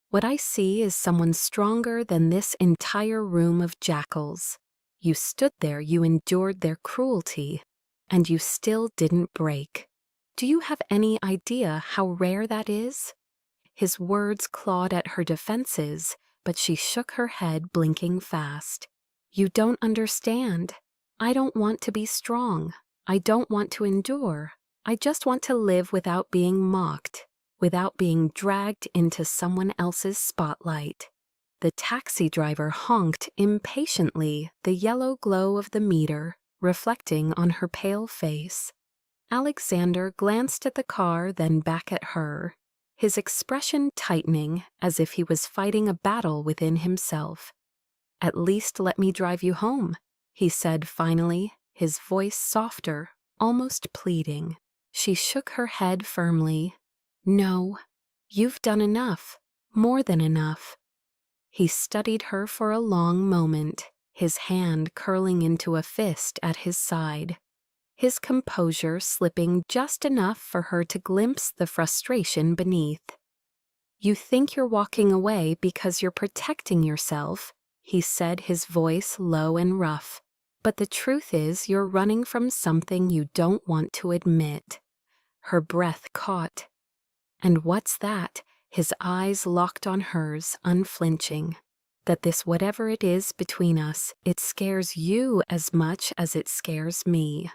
What I see is someone stronger than this entire room of jackals. You stood there, you endured their cruelty, and you still didn't break. Do you have any idea how rare that is?" His words clawed at her defenses, but she shook her head, blinking fast. "You don't understand. I don't want to be strong. I don't want to endure. I just want to live without being mocked, without being dragged into someone else's spotlight." The taxi driver honked impatiently, the yellow glow of the meter reflecting on her pale face. Alexander glanced at the car, then back at her, his expression tightening as if he was fighting a battle within himself. "At least let me drive you home," he said finally, his voice softer, almost pleading. She shook her head firmly. "No, you've done enough, more than enough." He studied her for a long moment, his hand curling into a fist at his side, his composure slipping just enough for her to glimpse the frustration beneath. "You think you're walking away because you're protecting yourself," he said, his voice low and rough. "But the truth is you're running from something you don't want to admit." Her breath caught. "And what's that?" His eyes locked on hers, unflinching. "That this whatever it is between us, it scares you as much as it scares me."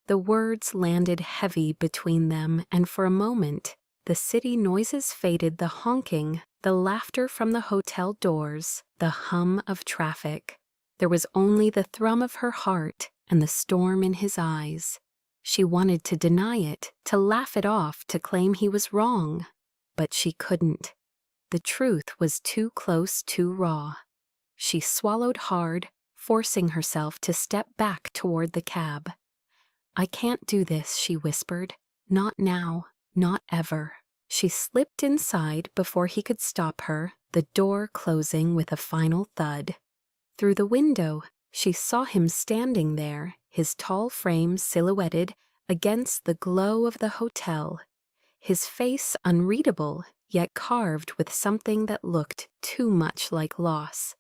The words landed heavy between them, and for a moment, the city noises faded, the honking, the laughter from the hotel doors, the hum of traffic. There was only the thrum of her heart and the storm in his eyes. She wanted to deny it, to laugh it off, to claim he was wrong. But she couldn't. The truth was too close, too raw. She swallowed hard, forcing herself to step back toward the cab. "I can't do this," she whispered. "Not now, not ever." She slipped inside before he could stop her, the door closing with a final thud. Through the window, she saw him standing there, his tall frame silhouetted against the glow of the hotel, his face unreadable, yet carved with something that looked too much like loss.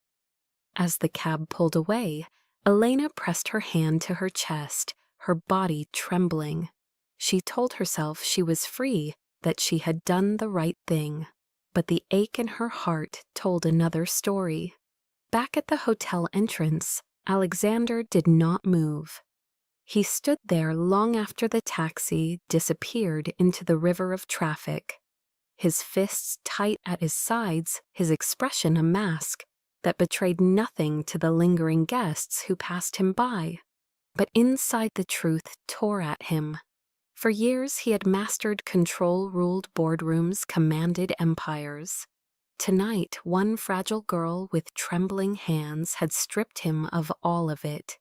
As the cab pulled away, Elena pressed her hand to her chest, her body trembling. She told herself she was free, that she had done the right thing. But the ache in her heart told another story. Back at the hotel entrance, Alexander did not move. He stood there long after the taxi disappeared into the river of traffic, his fists tight at his sides, his expression a mask that betrayed nothing to the lingering guests who passed him by. But inside the truth tore at him. For years he had mastered control-ruled boardrooms, commanded empires. Tonight, one fragile girl with trembling hands had stripped him of all of it.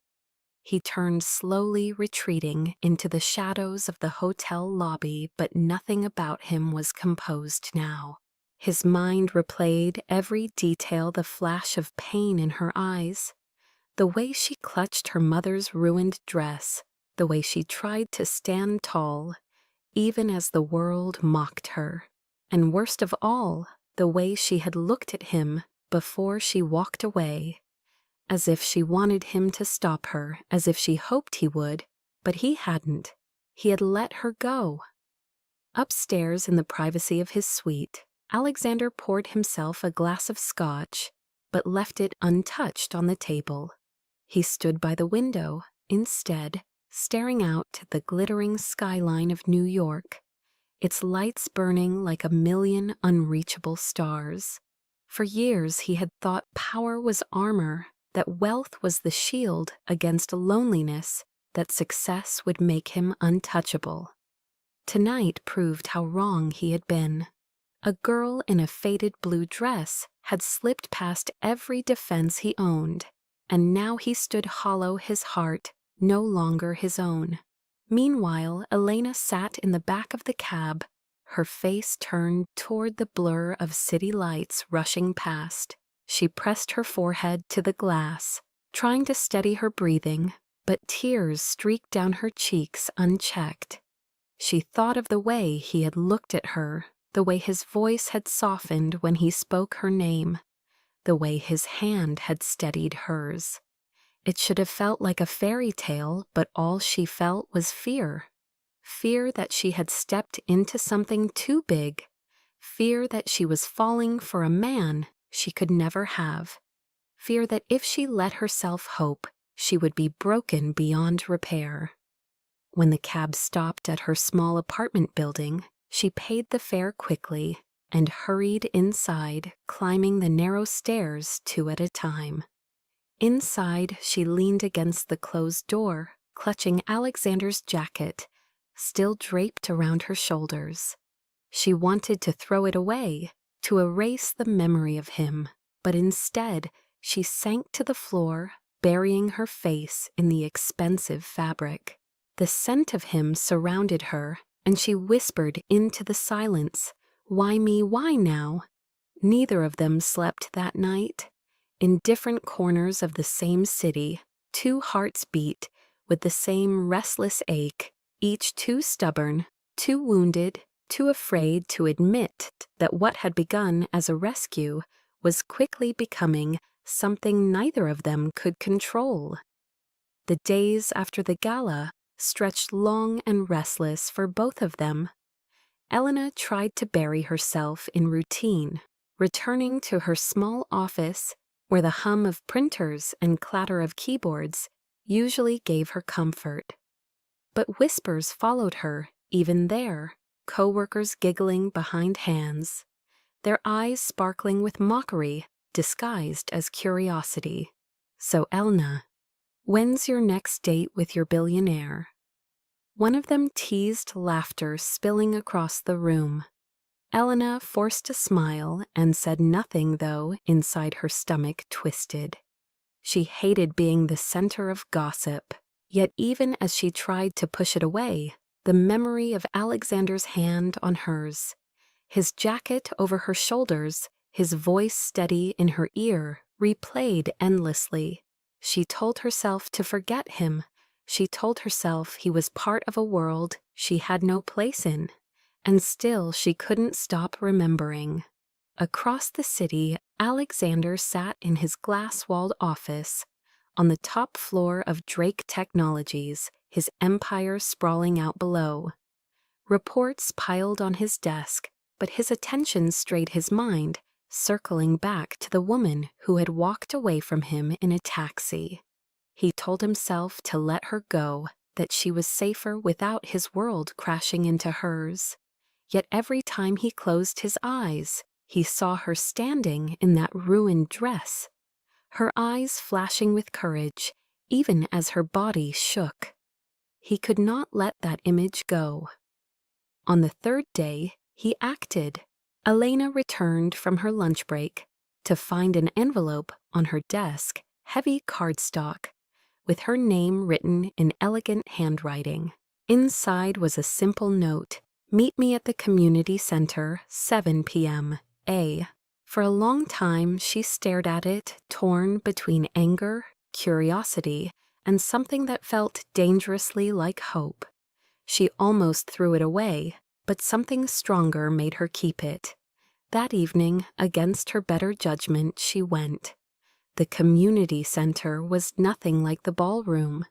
He turned slowly, retreating into the shadows of the hotel lobby, but nothing about him was composed now. His mind replayed every detail, the flash of pain in her eyes, the way she clutched her mother's ruined dress, the way she tried to stand tall, even as the world mocked her, and worst of all, the way she had looked at him before she walked away, as if she wanted him to stop her, as if she hoped he would, but he hadn't. He had let her go. Upstairs in the privacy of his suite, Alexander poured himself a glass of scotch, but left it untouched on the table. He stood by the window, instead, staring out to the glittering skyline of New York, its lights burning like a million unreachable stars. For years he had thought power was armor, that wealth was the shield against loneliness, that success would make him untouchable. Tonight proved how wrong he had been. A girl in a faded blue dress had slipped past every defense he owned, and now he stood hollow, his heart no longer his own. Meanwhile, Elena sat in the back of the cab, her face turned toward the blur of city lights rushing past. She pressed her forehead to the glass, trying to steady her breathing, but tears streaked down her cheeks unchecked. She thought of the way he had looked at her, the way his voice had softened when he spoke her name, the way his hand had steadied hers. It should have felt like a fairy tale, but all she felt was fear. Fear that she had stepped into something too big. Fear that she was falling for a man she could never have. Fear that if she let herself hope, she would be broken beyond repair. When the cab stopped at her small apartment building, she paid the fare quickly and hurried inside, climbing the narrow stairs 2 at a time. Inside, she leaned against the closed door, clutching Alexander's jacket, still draped around her shoulders. She wanted to throw it away, to erase the memory of him, but instead, she sank to the floor, burying her face in the expensive fabric. The scent of him surrounded her, and she whispered into the silence, "Why me, why now?" Neither of them slept that night. In different corners of the same city, 2 hearts beat with the same restless ache, each too stubborn, too wounded, too afraid to admit that what had begun as a rescue was quickly becoming something neither of them could control. The days after the gala stretched long and restless for both of them. Elena tried to bury herself in routine, returning to her small office where the hum of printers and clatter of keyboards usually gave her comfort. But whispers followed her even there, coworkers giggling behind hands, their eyes sparkling with mockery disguised as curiosity. "So, Elna, when's your next date with your billionaire?" One of them teased laughter spilling across the room. Elena forced a smile and said nothing, though inside her stomach twisted. She hated being the center of gossip, yet even as she tried to push it away, the memory of Alexander's hand on hers, his jacket over her shoulders, his voice steady in her ear, replayed endlessly. She told herself to forget him. She told herself he was part of a world she had no place in. And still she couldn't stop remembering. Across the city, Alexander sat in his glass-walled office, on the top floor of Drake Technologies, his empire sprawling out below. Reports piled on his desk, but his attention strayed his mind, circling back to the woman who had walked away from him in a taxi. He told himself to let her go, that she was safer without his world crashing into hers. Yet every time he closed his eyes, he saw her standing in that ruined dress, her eyes flashing with courage, even as her body shook. He could not let that image go. On the 3rd day, he acted. Elena returned from her lunch break to find an envelope on her desk, heavy cardstock, with her name written in elegant handwriting. Inside was a simple note: "Meet me at the community center, 7 p.m. A." For a long time she stared at it, torn between anger, curiosity, and something that felt dangerously like hope. She almost threw it away, but something stronger made her keep it. That evening, against her better judgment, she went. The community center was nothing like the ballroom.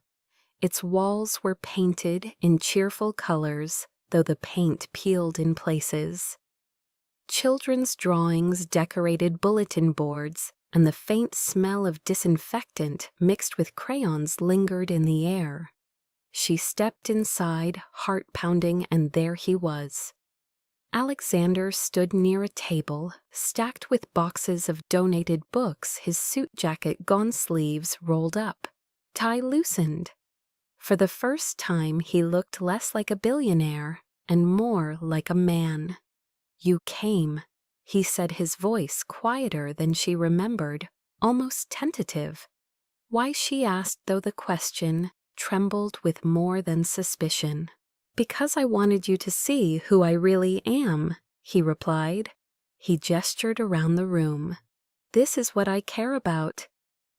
Its walls were painted in cheerful colors, though the paint peeled in places. Children's drawings decorated bulletin boards, and the faint smell of disinfectant mixed with crayons lingered in the air. She stepped inside, heart pounding, and there he was. Alexander stood near a table, stacked with boxes of donated books, his suit jacket gone sleeves rolled up, tie loosened. For the first time he looked less like a billionaire and more like a man. "You came," he said, his voice quieter than she remembered, almost tentative. Why, she asked, though the question trembled with more than suspicion. "Because I wanted you to see who I really am," he replied. He gestured around the room. "This is what I care about.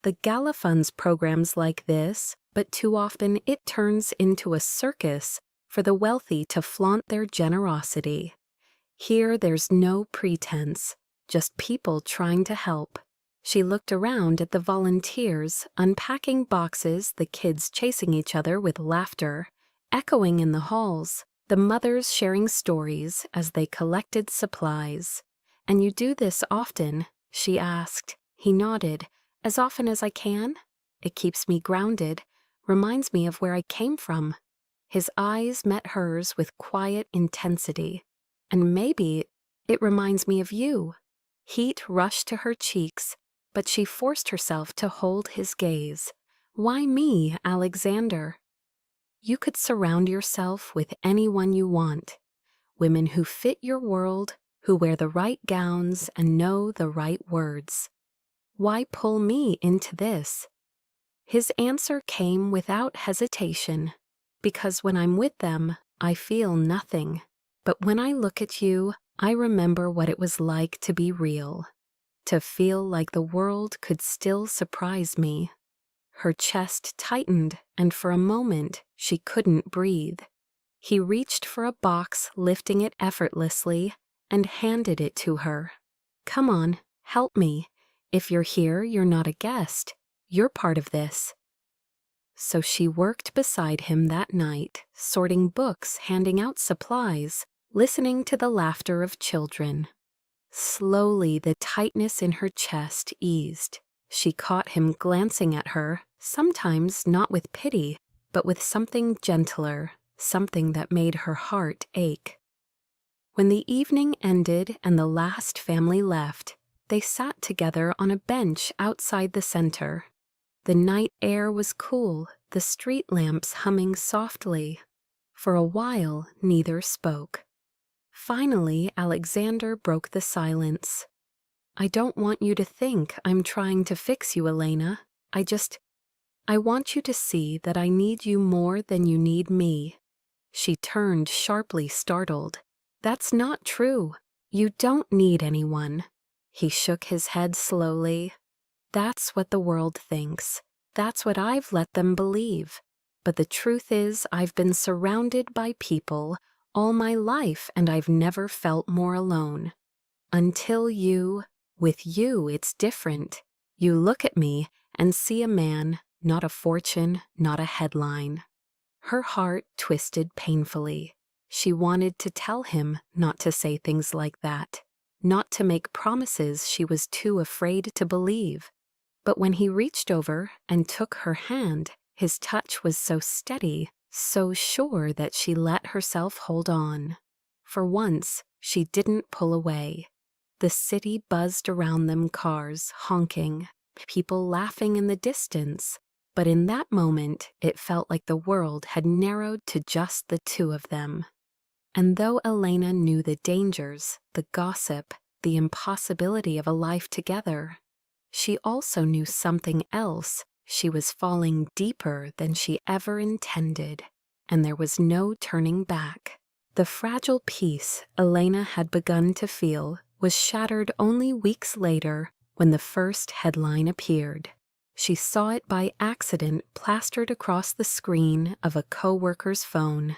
The Gala funds programs like this, but too often it turns into a circus for the wealthy to flaunt their generosity. Here there's no pretense, just people trying to help." She looked around at the volunteers unpacking boxes, the kids chasing each other with laughter echoing in the halls, the mothers sharing stories as they collected supplies. "And you do this often?" she asked. He nodded. "As often as I can. It keeps me grounded, reminds me of where I came from." His eyes met hers with quiet intensity. "And maybe it reminds me of you." Heat rushed to her cheeks, but she forced herself to hold his gaze. "Why me, Alexander?" "You could surround yourself with anyone you want. Women who fit your world, who wear the right gowns and know the right words. Why pull me into this?" His answer came without hesitation. "Because when I'm with them, I feel nothing. But when I look at you, I remember what it was like to be real. To feel like the world could still surprise me." Her chest tightened, and for a moment she couldn't breathe. He reached for a box, lifting it effortlessly, and handed it to her. "Come on, help me. If you're here, you're not a guest. You're part of this." So she worked beside him that night, sorting books, handing out supplies, listening to the laughter of children. Slowly, the tightness in her chest eased. She caught him glancing at her, sometimes not with pity, but with something gentler, something that made her heart ache. When the evening ended and the last family left, they sat together on a bench outside the center. The night air was cool, the street lamps humming softly. For a while, neither spoke. Finally, Alexander broke the silence. "I don't want you to think I'm trying to fix you, Elena. I want you to see that I need you more than you need me." She turned sharply, startled. "That's not true. You don't need anyone." He shook his head slowly. "That's what the world thinks. That's what I've let them believe. But the truth is, I've been surrounded by people all my life, and I've never felt more alone. Until you. With you, it's different. You look at me and see a man, not a fortune, not a headline." Her heart twisted painfully. She wanted to tell him not to say things like that, not to make promises she was too afraid to believe. But when he reached over and took her hand, his touch was so steady, so sure that she let herself hold on. For once, she didn't pull away. The city buzzed around them, cars honking, people laughing in the distance. But in that moment, it felt like the world had narrowed to just the two of them. And though Elena knew the dangers, the gossip, the impossibility of a life together, she also knew something else. She was falling deeper than she ever intended, and there was no turning back. The fragile peace Elena had begun to feel was shattered only weeks later when the first headline appeared. She saw it by accident plastered across the screen of a coworker's phone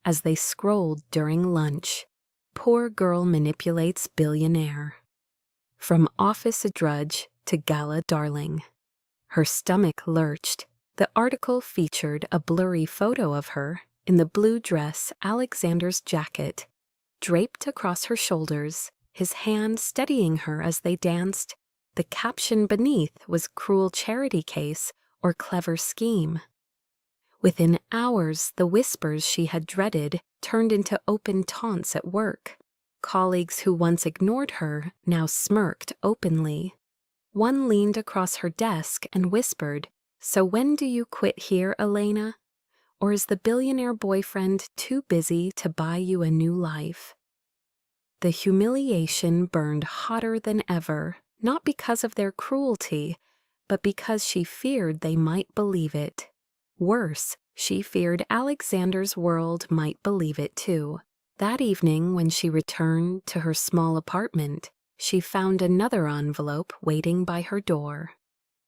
as they scrolled during lunch. "Poor girl manipulates billionaire." From office drudge to gala darling. Her stomach lurched. The article featured a blurry photo of her in the blue dress Alexander's jacket, draped across her shoulders, his hand steadying her as they danced. The caption beneath was "Cruel charity case" or "Clever scheme." Within hours, the whispers she had dreaded turned into open taunts at work. Colleagues who once ignored her now smirked openly. One leaned across her desk and whispered, "So when do you quit here, Elena? Or is the billionaire boyfriend too busy to buy you a new life?" The humiliation burned hotter than ever, not because of their cruelty, but because she feared they might believe it. Worse, she feared Alexander's world might believe it too. That evening, when she returned to her small apartment, she found another envelope waiting by her door.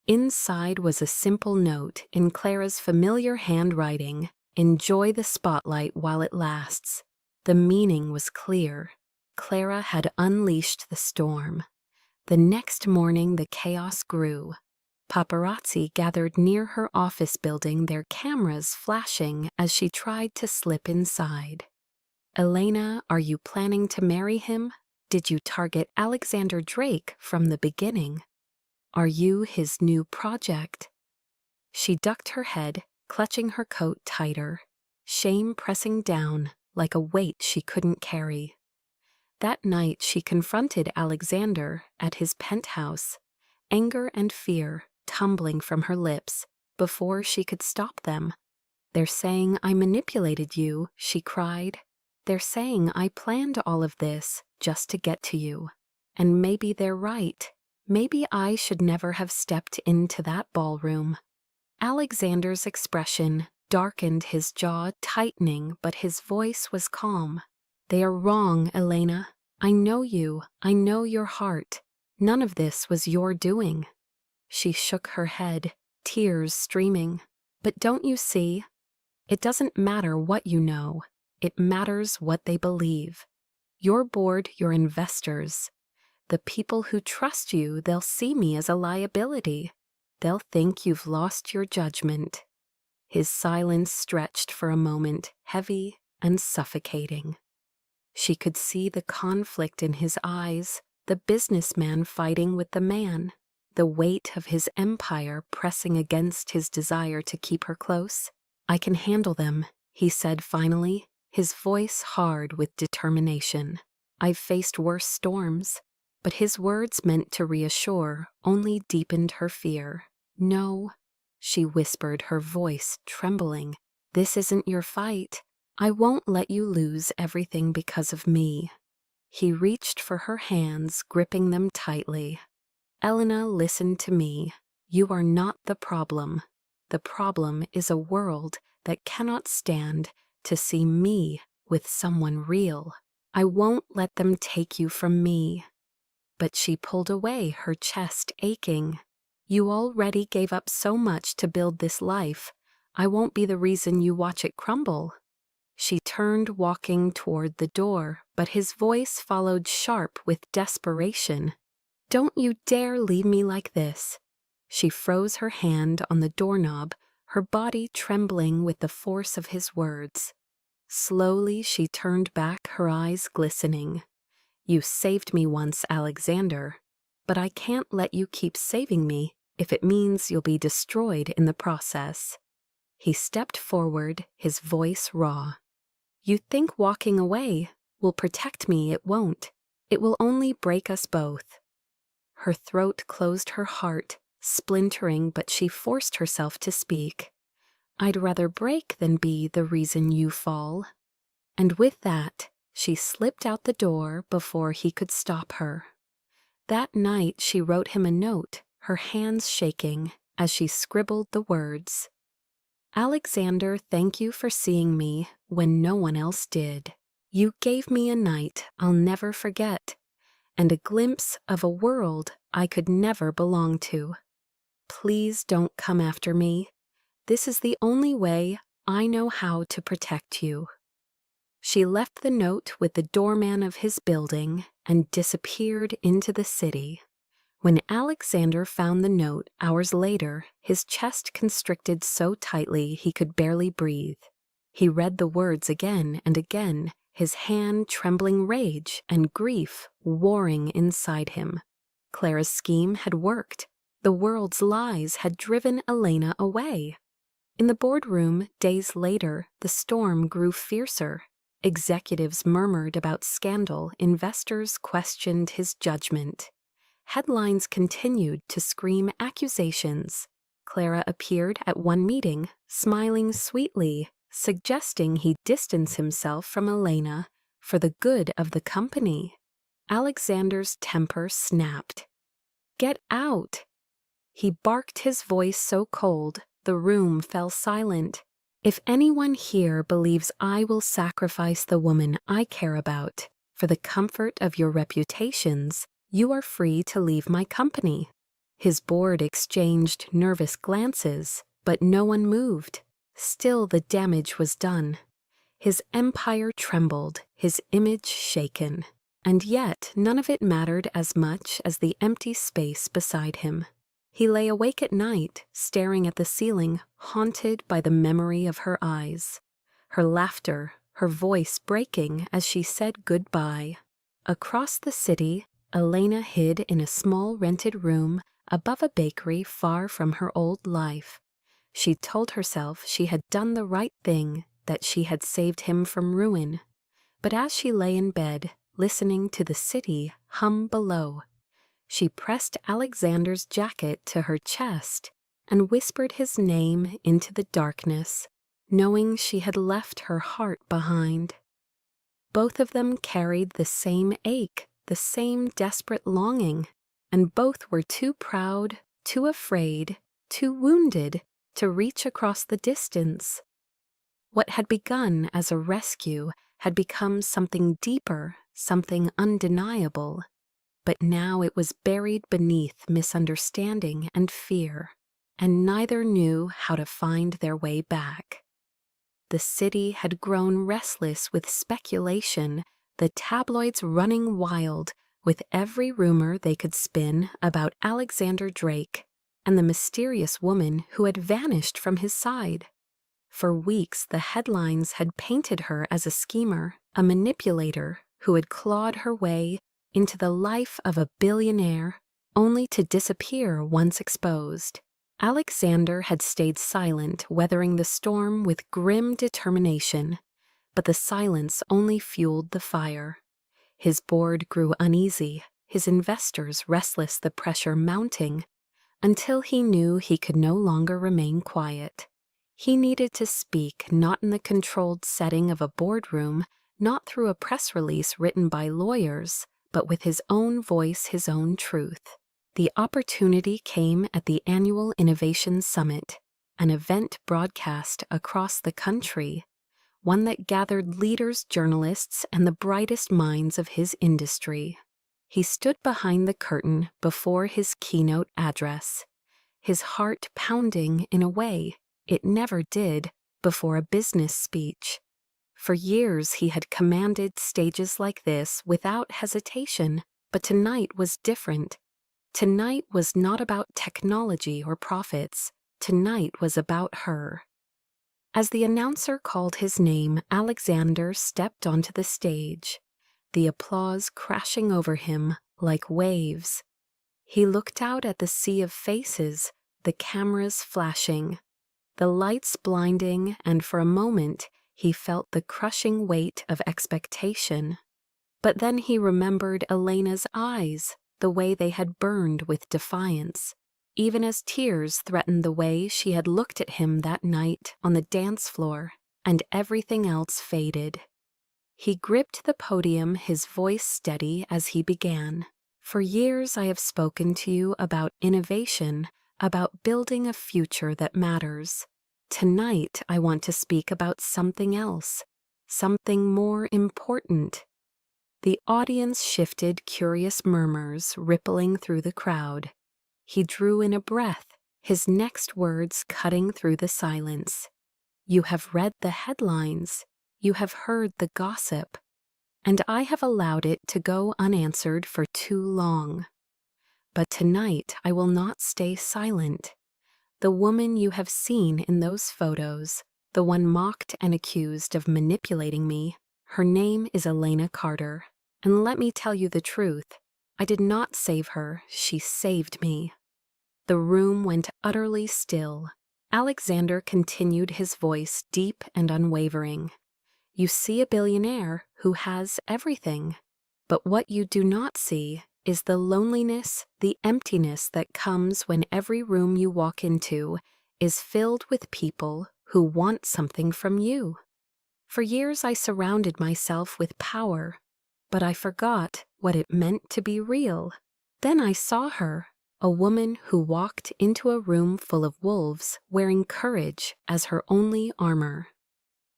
Inside was a simple note in Clara's familiar handwriting, "Enjoy the spotlight while it lasts." The meaning was clear. Clara had unleashed the storm. The next morning the chaos grew. Paparazzi gathered near her office building, their cameras flashing as she tried to slip inside. "Elena, are you planning to marry him? Did you target Alexander Drake from the beginning? Are you his new project?" She ducked her head, clutching her coat tighter, shame pressing down like a weight she couldn't carry. That night she confronted Alexander at his penthouse, anger and fear tumbling from her lips before she could stop them. "They're saying I manipulated you," she cried. "They're saying I planned all of this just to get to you. And maybe they're right. Maybe I should never have stepped into that ballroom." Alexander's expression darkened, his jaw tightening, but his voice was calm. "They are wrong, Elena. I know you. I know your heart. None of this was your doing." She shook her head, tears streaming. "But don't you see? It doesn't matter what you know. It matters what they believe. Your board, your investors. The people who trust you, they'll see me as a liability. They'll think you've lost your judgment." His silence stretched for a moment, heavy and suffocating. She could see the conflict in his eyes, the businessman fighting with the man, the weight of his empire pressing against his desire to keep her close. "I can handle them," he said finally, his voice hard with determination. "I've faced worse storms." But his words, meant to reassure, only deepened her fear. "No," she whispered, her voice trembling. "This isn't your fight. I won't let you lose everything because of me." He reached for her hands, gripping them tightly. "Elena, listen to me. You are not the problem. The problem is a world that cannot stand to see me with someone real. I won't let them take you from me." But she pulled away, her chest aching. "You already gave up so much to build this life. I won't be the reason you watch it crumble." She turned, walking toward the door, but his voice followed, sharp with desperation. "Don't you dare leave me like this." She froze her hand on the doorknob, her body trembling with the force of his words. Slowly she turned back, her eyes glistening. "You saved me once, Alexander, but I can't let you keep saving me if it means you'll be destroyed in the process." He stepped forward, his voice raw. "You think walking away will protect me? It won't. It will only break us both." Her throat closed, her heart splintering, but she forced herself to speak. "I'd rather break than be the reason you fall." And with that, she slipped out the door before he could stop her. That night she wrote him a note, her hands shaking as she scribbled the words. "Alexander, thank you for seeing me when no one else did. You gave me a night I'll never forget, and a glimpse of a world I could never belong to. Please don't come after me. This is the only way I know how to protect you." She left the note with the doorman of his building and disappeared into the city. When Alexander found the note hours later, his chest constricted so tightly he could barely breathe. He read the words again and again, his hand trembling, rage and grief warring inside him. Clara's scheme had worked. The world's lies had driven Elena away. In the boardroom, days later, the storm grew fiercer. Executives murmured about scandal, investors questioned his judgment. Headlines continued to scream accusations. Clara appeared at one meeting, smiling sweetly, suggesting he distance himself from Elena for the good of the company. Alexander's temper snapped. "Get out!" He barked, his voice so cold, the room fell silent. "If anyone here believes I will sacrifice the woman I care about for the comfort of your reputations, you are free to leave my company." His board exchanged nervous glances, but no one moved. Still the damage was done. His empire trembled, his image shaken. And yet none of it mattered as much as the empty space beside him. He lay awake at night, staring at the ceiling, haunted by the memory of her eyes. Her laughter, her voice breaking as she said goodbye. Across the city, Elena hid in a small rented room above a bakery far from her old life. She told herself she had done the right thing, that she had saved him from ruin. But as she lay in bed, listening to the city hum below, she pressed Alexander's jacket to her chest and whispered his name into the darkness, knowing she had left her heart behind. Both of them carried the same ache, the same desperate longing, and both were too proud, too afraid, too wounded to reach across the distance. What had begun as a rescue had become something deeper, something undeniable. But now it was buried beneath misunderstanding and fear, and neither knew how to find their way back. The city had grown restless with speculation, the tabloids running wild with every rumor they could spin about Alexander Drake and the mysterious woman who had vanished from his side. For weeks the headlines had painted her as a schemer, a manipulator who had clawed her way into the life of a billionaire, only to disappear once exposed. Alexander had stayed silent, weathering the storm with grim determination, but the silence only fueled the fire. His board grew uneasy, his investors restless, the pressure mounting, until he knew he could no longer remain quiet. He needed to speak, not in the controlled setting of a boardroom, not through a press release written by lawyers, but with his own voice, his own truth. The opportunity came at the annual Innovation Summit, an event broadcast across the country, one that gathered leaders, journalists, and the brightest minds of his industry. He stood behind the curtain before his keynote address, his heart pounding in a way it never did before a business speech. For years he had commanded stages like this without hesitation, but tonight was different. Tonight was not about technology or profits. Tonight was about her. As the announcer called his name, Alexander stepped onto the stage, the applause crashing over him like waves. He looked out at the sea of faces, the cameras flashing, the lights blinding, and for a moment he felt the crushing weight of expectation. But then he remembered Elena's eyes, the way they had burned with defiance, even as tears threatened the way she had looked at him that night on the dance floor, and everything else faded. He gripped the podium, his voice steady as he began. "For years I have spoken to you about innovation, about building a future that matters. Tonight I want to speak about something else, something more important." The audience shifted, curious murmurs rippling through the crowd. He drew in a breath, his next words cutting through the silence. "You have read the headlines. You have heard the gossip. And I have allowed it to go unanswered for too long. But tonight I will not stay silent. The woman you have seen in those photos, the one mocked and accused of manipulating me, her name is Elena Carter. And let me tell you the truth. I did not save her, she saved me." The room went utterly still. Alexander continued, his voice deep and unwavering. You see a billionaire who has everything. But what you do not see is the loneliness, the emptiness that comes when every room you walk into is filled with people who want something from you. For years I surrounded myself with power, but I forgot what it meant to be real. Then I saw her, a woman who walked into a room full of wolves wearing courage as her only armor.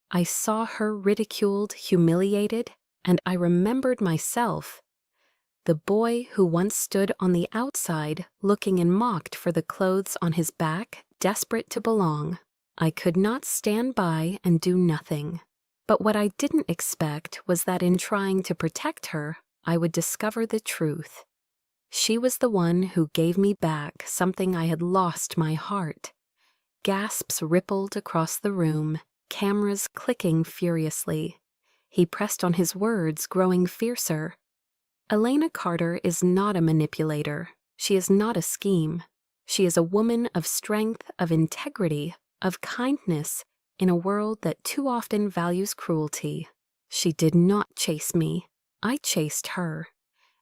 I saw her ridiculed, humiliated, and I remembered myself, the boy who once stood on the outside looking and mocked for the clothes on his back, desperate to belong. I could not stand by and do nothing. But what I didn't expect was that in trying to protect her, I would discover the truth. She was the one who gave me back something I had lost my heart. Gasps rippled across the room, cameras clicking furiously. He pressed on his words, growing fiercer. Elena Carter is not a manipulator. She is not a scheme. She is a woman of strength, of integrity, of kindness, in a world that too often values cruelty. She did not chase me. I chased her.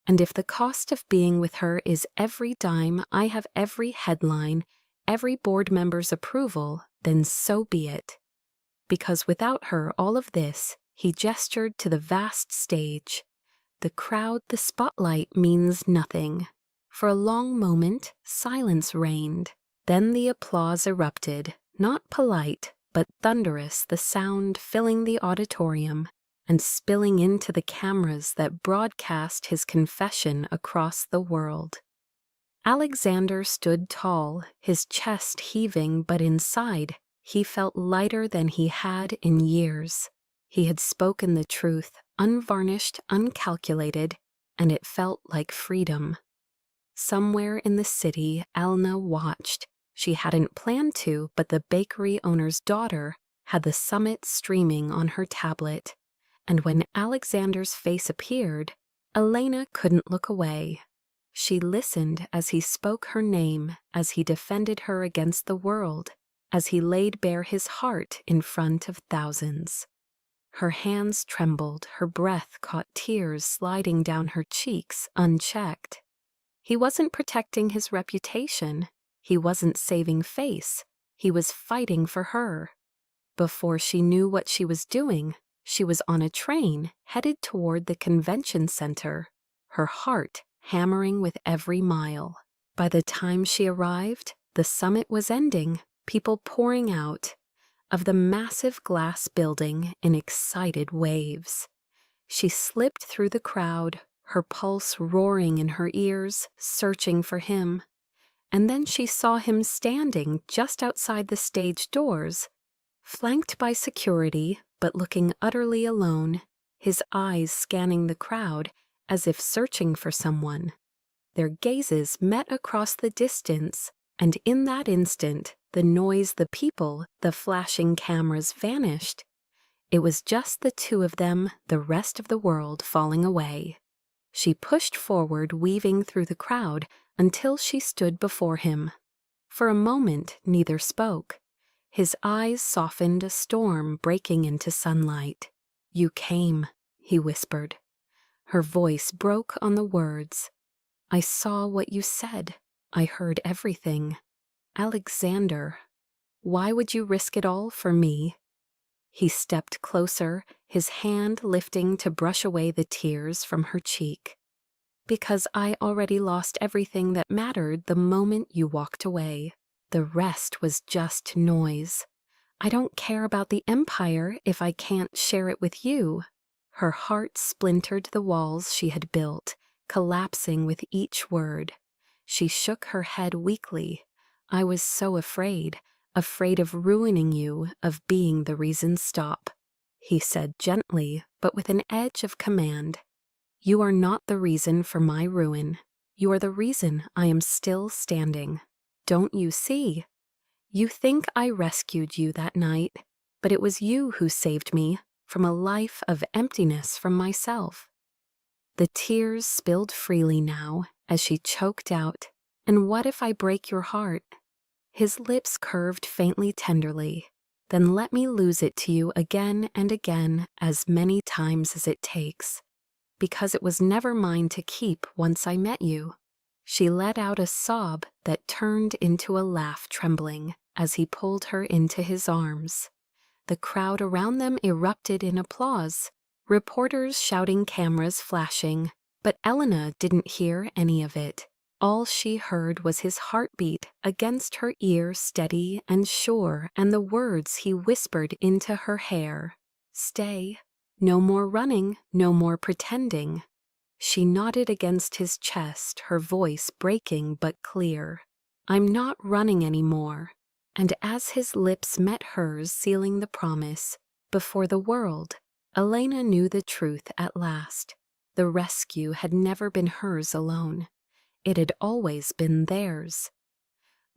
And if the cost of being with her is every dime I have, every headline, every board member's approval, then so be it. Because without her, all of this, he gestured to the vast stage. The crowd, the spotlight means nothing. For a long moment, silence reigned. Then the applause erupted, not polite, but thunderous, the sound filling the auditorium and spilling into the cameras that broadcast his confession across the world. Alexander stood tall, his chest heaving, but inside, he felt lighter than he had in years. He had spoken the truth, unvarnished, uncalculated, and it felt like freedom. Somewhere in the city, Elna watched. She hadn't planned to, but the bakery owner's daughter had the summit streaming on her tablet. And when Alexander's face appeared, Elena couldn't look away. She listened as he spoke her name, as he defended her against the world, as he laid bare his heart in front of thousands. Her hands trembled, her breath caught tears sliding down her cheeks unchecked. He wasn't protecting his reputation. He wasn't saving face. He was fighting for her. Before she knew what she was doing, she was on a train headed toward the convention center, her heart hammering with every mile. By the time she arrived, the summit was ending, people pouring out of the massive glass building in excited waves. She slipped through the crowd, her pulse roaring in her ears, searching for him. And then she saw him standing just outside the stage doors, flanked by security, but looking utterly alone, his eyes scanning the crowd as if searching for someone. Their gazes met across the distance, and in that instant, the noise, the people, the flashing cameras vanished. It was just the two of them, the rest of the world falling away. She pushed forward, weaving through the crowd, until she stood before him. For a moment, neither spoke. His eyes softened, a storm breaking into sunlight. "You came," he whispered. Her voice broke on the words. "I saw what you said. I heard everything. Alexander, why would you risk it all for me?" He stepped closer, his hand lifting to brush away the tears from her cheek. "Because I already lost everything that mattered the moment you walked away. The rest was just noise. I don't care about the empire if I can't share it with you." Her heart splintered the walls she had built, collapsing with each word. She shook her head weakly. "I was so afraid of ruining you, of being the reason." "Stop," he said gently, but with an edge of command. "You are not the reason for my ruin. You are the reason I am still standing. Don't you see? You think I rescued you that night, but it was you who saved me from a life of emptiness from myself." The tears spilled freely now as she choked out, "And what if I break your heart?" His lips curved faintly tenderly. Then let me lose it to you again and again, as many times as it takes, because it was never mine to keep once I met you." She let out a sob that turned into a laugh, trembling, as he pulled her into his arms. The crowd around them erupted in applause, reporters shouting, cameras flashing, but Elena didn't hear any of it. All she heard was his heartbeat against her ear, steady and sure, and the words he whispered into her hair. "Stay. No more running, no more pretending." She nodded against his chest, her voice breaking but clear. "I'm not running anymore." And as his lips met hers, sealing the promise, before the world, Elena knew the truth at last. The rescue had never been hers alone. It had always been theirs.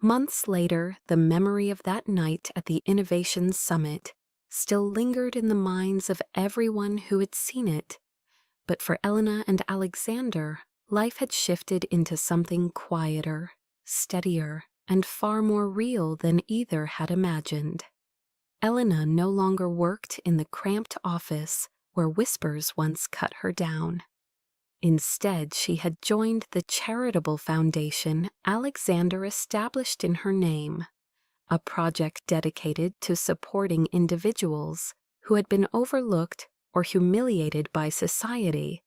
Months later, the memory of that night at the Innovation Summit still lingered in the minds of everyone who had seen it. But for Elena and Alexander, life had shifted into something quieter, steadier, and far more real than either had imagined. Elena no longer worked in the cramped office where whispers once cut her down. Instead, she had joined the charitable foundation Alexander established in her name, a project dedicated to supporting individuals who had been overlooked or humiliated by society,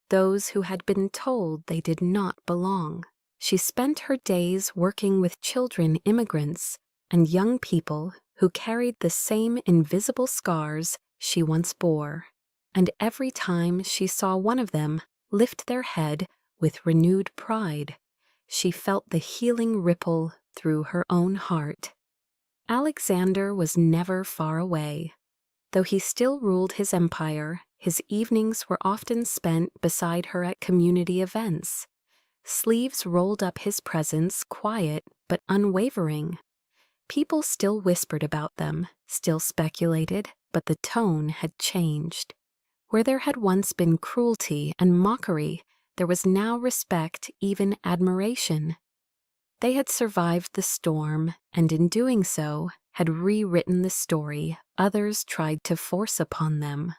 those who had been told they did not belong. She spent her days working with children, immigrants, and young people who carried the same invisible scars she once bore. And every time she saw one of them lift their head with renewed pride, she felt the healing ripple through her own heart. Alexander was never far away. Though he still ruled his empire, his evenings were often spent beside her at community events. Sleeves rolled up, his presence quiet but unwavering. People still whispered about them, still speculated, but the tone had changed. Where there had once been cruelty and mockery, there was now respect, even admiration. They had survived the storm, and in doing so, had rewritten the story others tried to force upon them.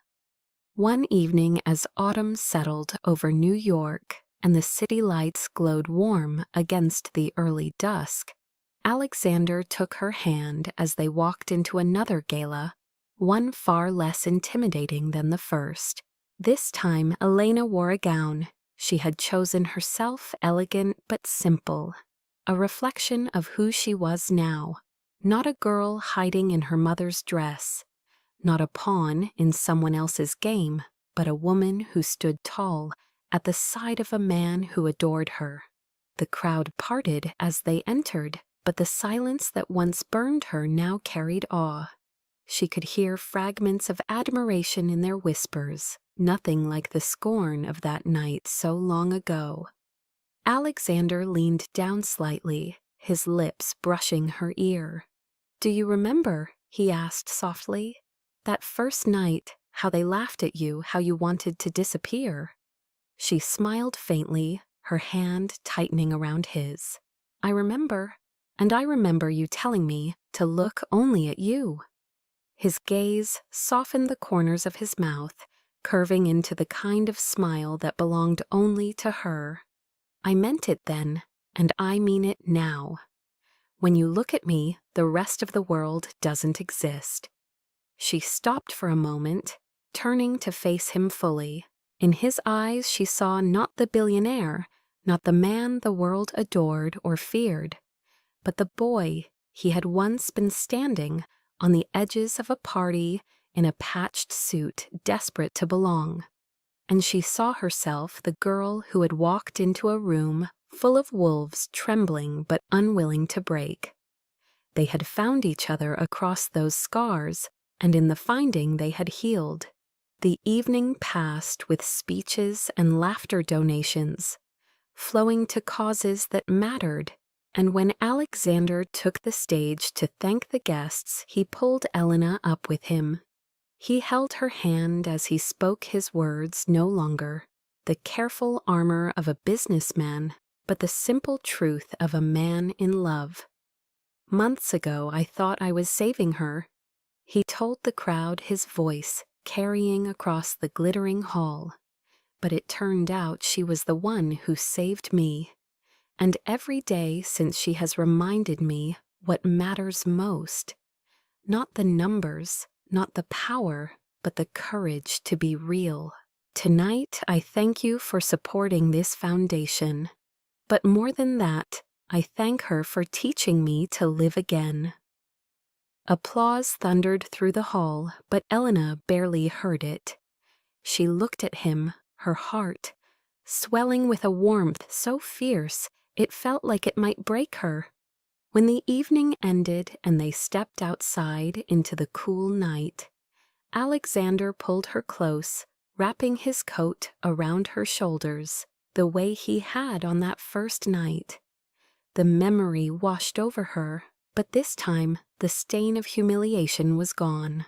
One evening, as autumn settled over New York and the city lights glowed warm against the early dusk, Alexander took her hand as they walked into another gala, one far less intimidating than the first. This time, Elena wore a gown she had chosen herself, elegant but simple, a reflection of who she was now, not a girl hiding in her mother's dress, not a pawn in someone else's game, but a woman who stood tall at the side of a man who adored her. The crowd parted as they entered, but the silence that once burned her now carried awe. She could hear fragments of admiration in their whispers, nothing like the scorn of that night so long ago. Alexander leaned down slightly, his lips brushing her ear. "Do you remember," he asked softly, "that first night, how they laughed at you, how you wanted to disappear?" She smiled faintly, her hand tightening around his. "I remember, and I remember you telling me to look only at you." His gaze softened the corners of his mouth, curving into the kind of smile that belonged only to her. "I meant it then, and I mean it now. When you look at me, the rest of the world doesn't exist." She stopped for a moment, turning to face him fully. In his eyes she saw not the billionaire, not the man the world adored or feared, but the boy he had once been standing on the edges of a party in a patched suit, desperate to belong. And she saw herself the girl who had walked into a room full of wolves, trembling but unwilling to break. They had found each other across those scars, and in the finding they had healed. The evening passed with speeches and laughter donations, flowing to causes that mattered. And when Alexander took the stage to thank the guests, he pulled Elena up with him. He held her hand as he spoke his words, no longer the careful armor of a businessman, but the simple truth of a man in love. "Months ago I thought I was saving her, He told the crowd, his voice carrying across the glittering hall. But it turned out she was the one who saved me. And every day since she has reminded me what matters most. Not the numbers, not the power, but the courage to be real. Tonight, I thank you for supporting this foundation. But more than that, I thank her for teaching me to live again. Applause thundered through the hall, but Elena barely heard it. She looked at him, her heart swelling with a warmth so fierce it felt like it might break her. When the evening ended and they stepped outside into the cool night, Alexander pulled her close, wrapping his coat around her shoulders, the way he had on that first night. The memory washed over her, but this time the stain of humiliation was gone.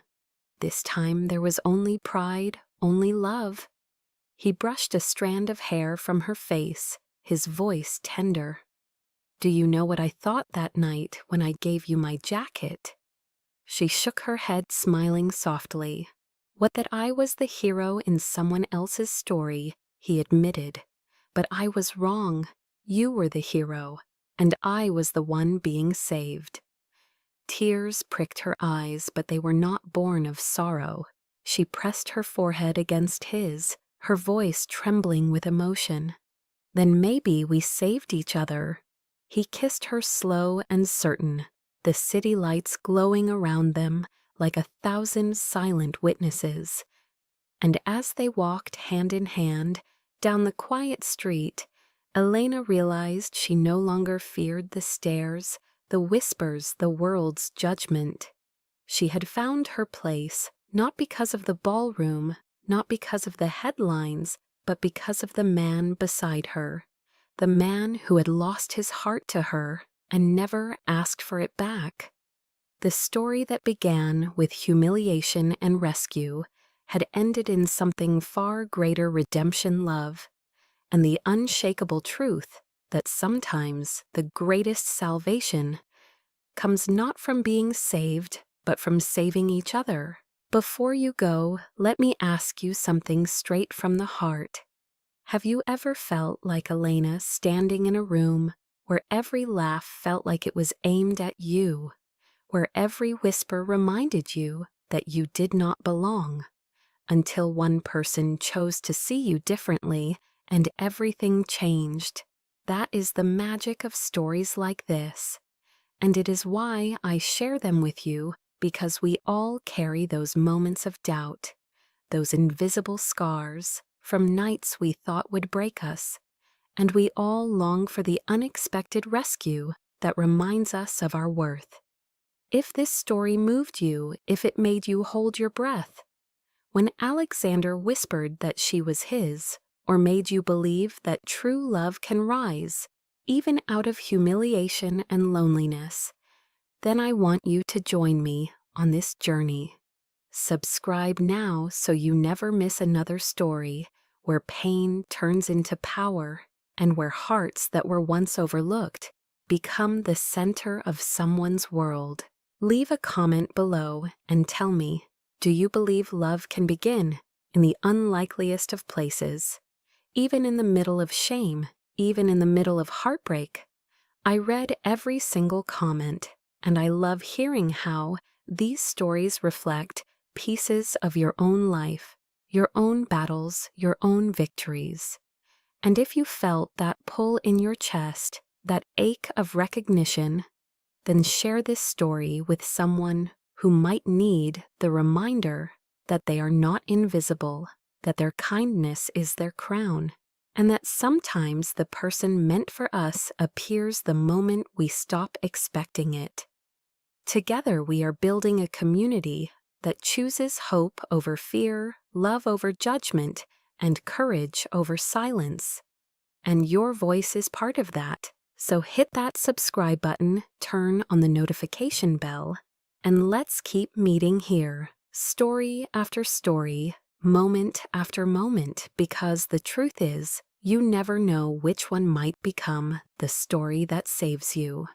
This time there was only pride, only love. He brushed a strand of hair from her face, his voice tender. "Do you know what I thought that night when I gave you my jacket?" She shook her head, smiling softly. "What, that I was the hero in someone else's story," he admitted. "But I was wrong. You were the hero, and I was the one being saved." Tears pricked her eyes, but they were not born of sorrow. She pressed her forehead against his, her voice trembling with emotion. "Then maybe we saved each other." He kissed her slow and certain, the city lights glowing around them like 1,000 silent witnesses. And as they walked hand in hand down the quiet street, Elena realized she no longer feared the stares, the whispers, the world's judgment. She had found her place, not because of the ballroom, not because of the headlines, but because of the man beside her. The man who had lost his heart to her and never asked for it back. The story that began with humiliation and rescue had ended in something far greater: redemption, love, and the unshakable truth that sometimes the greatest salvation comes not from being saved, but from saving each other. Before you go, let me ask you something straight from the heart. Have you ever felt like Elena, standing in a room where every laugh felt like it was aimed at you, where every whisper reminded you that you did not belong, until one person chose to see you differently and everything changed? That is the magic of stories like this, and it is why I share them with you, because we all carry those moments of doubt, those invisible scars from nights we thought would break us, and we all long for the unexpected rescue that reminds us of our worth. If this story moved you, if it made you hold your breath, when Alexander whispered that she was his, or made you believe that true love can rise, even out of humiliation and loneliness, then I want you to join me on this journey. Subscribe now so you never miss another story where pain turns into power and where hearts that were once overlooked become the center of someone's world. Leave a comment below and tell me, do you believe love can begin in the unlikeliest of places, even in the middle of shame, even in the middle of heartbreak? I read every single comment, and I love hearing how these stories reflect pieces of your own life, your own battles, your own victories. And if you felt that pull in your chest, that ache of recognition, then share this story with someone who might need the reminder that they are not invisible, that their kindness is their crown, and that sometimes the person meant for us appears the moment we stop expecting it. Together we are building a community that chooses hope over fear, love over judgment, and courage over silence. And your voice is part of that. So hit that subscribe button, turn on the notification bell, and let's keep meeting here, story after story, moment after moment, because the truth is, you never know which one might become the story that saves you.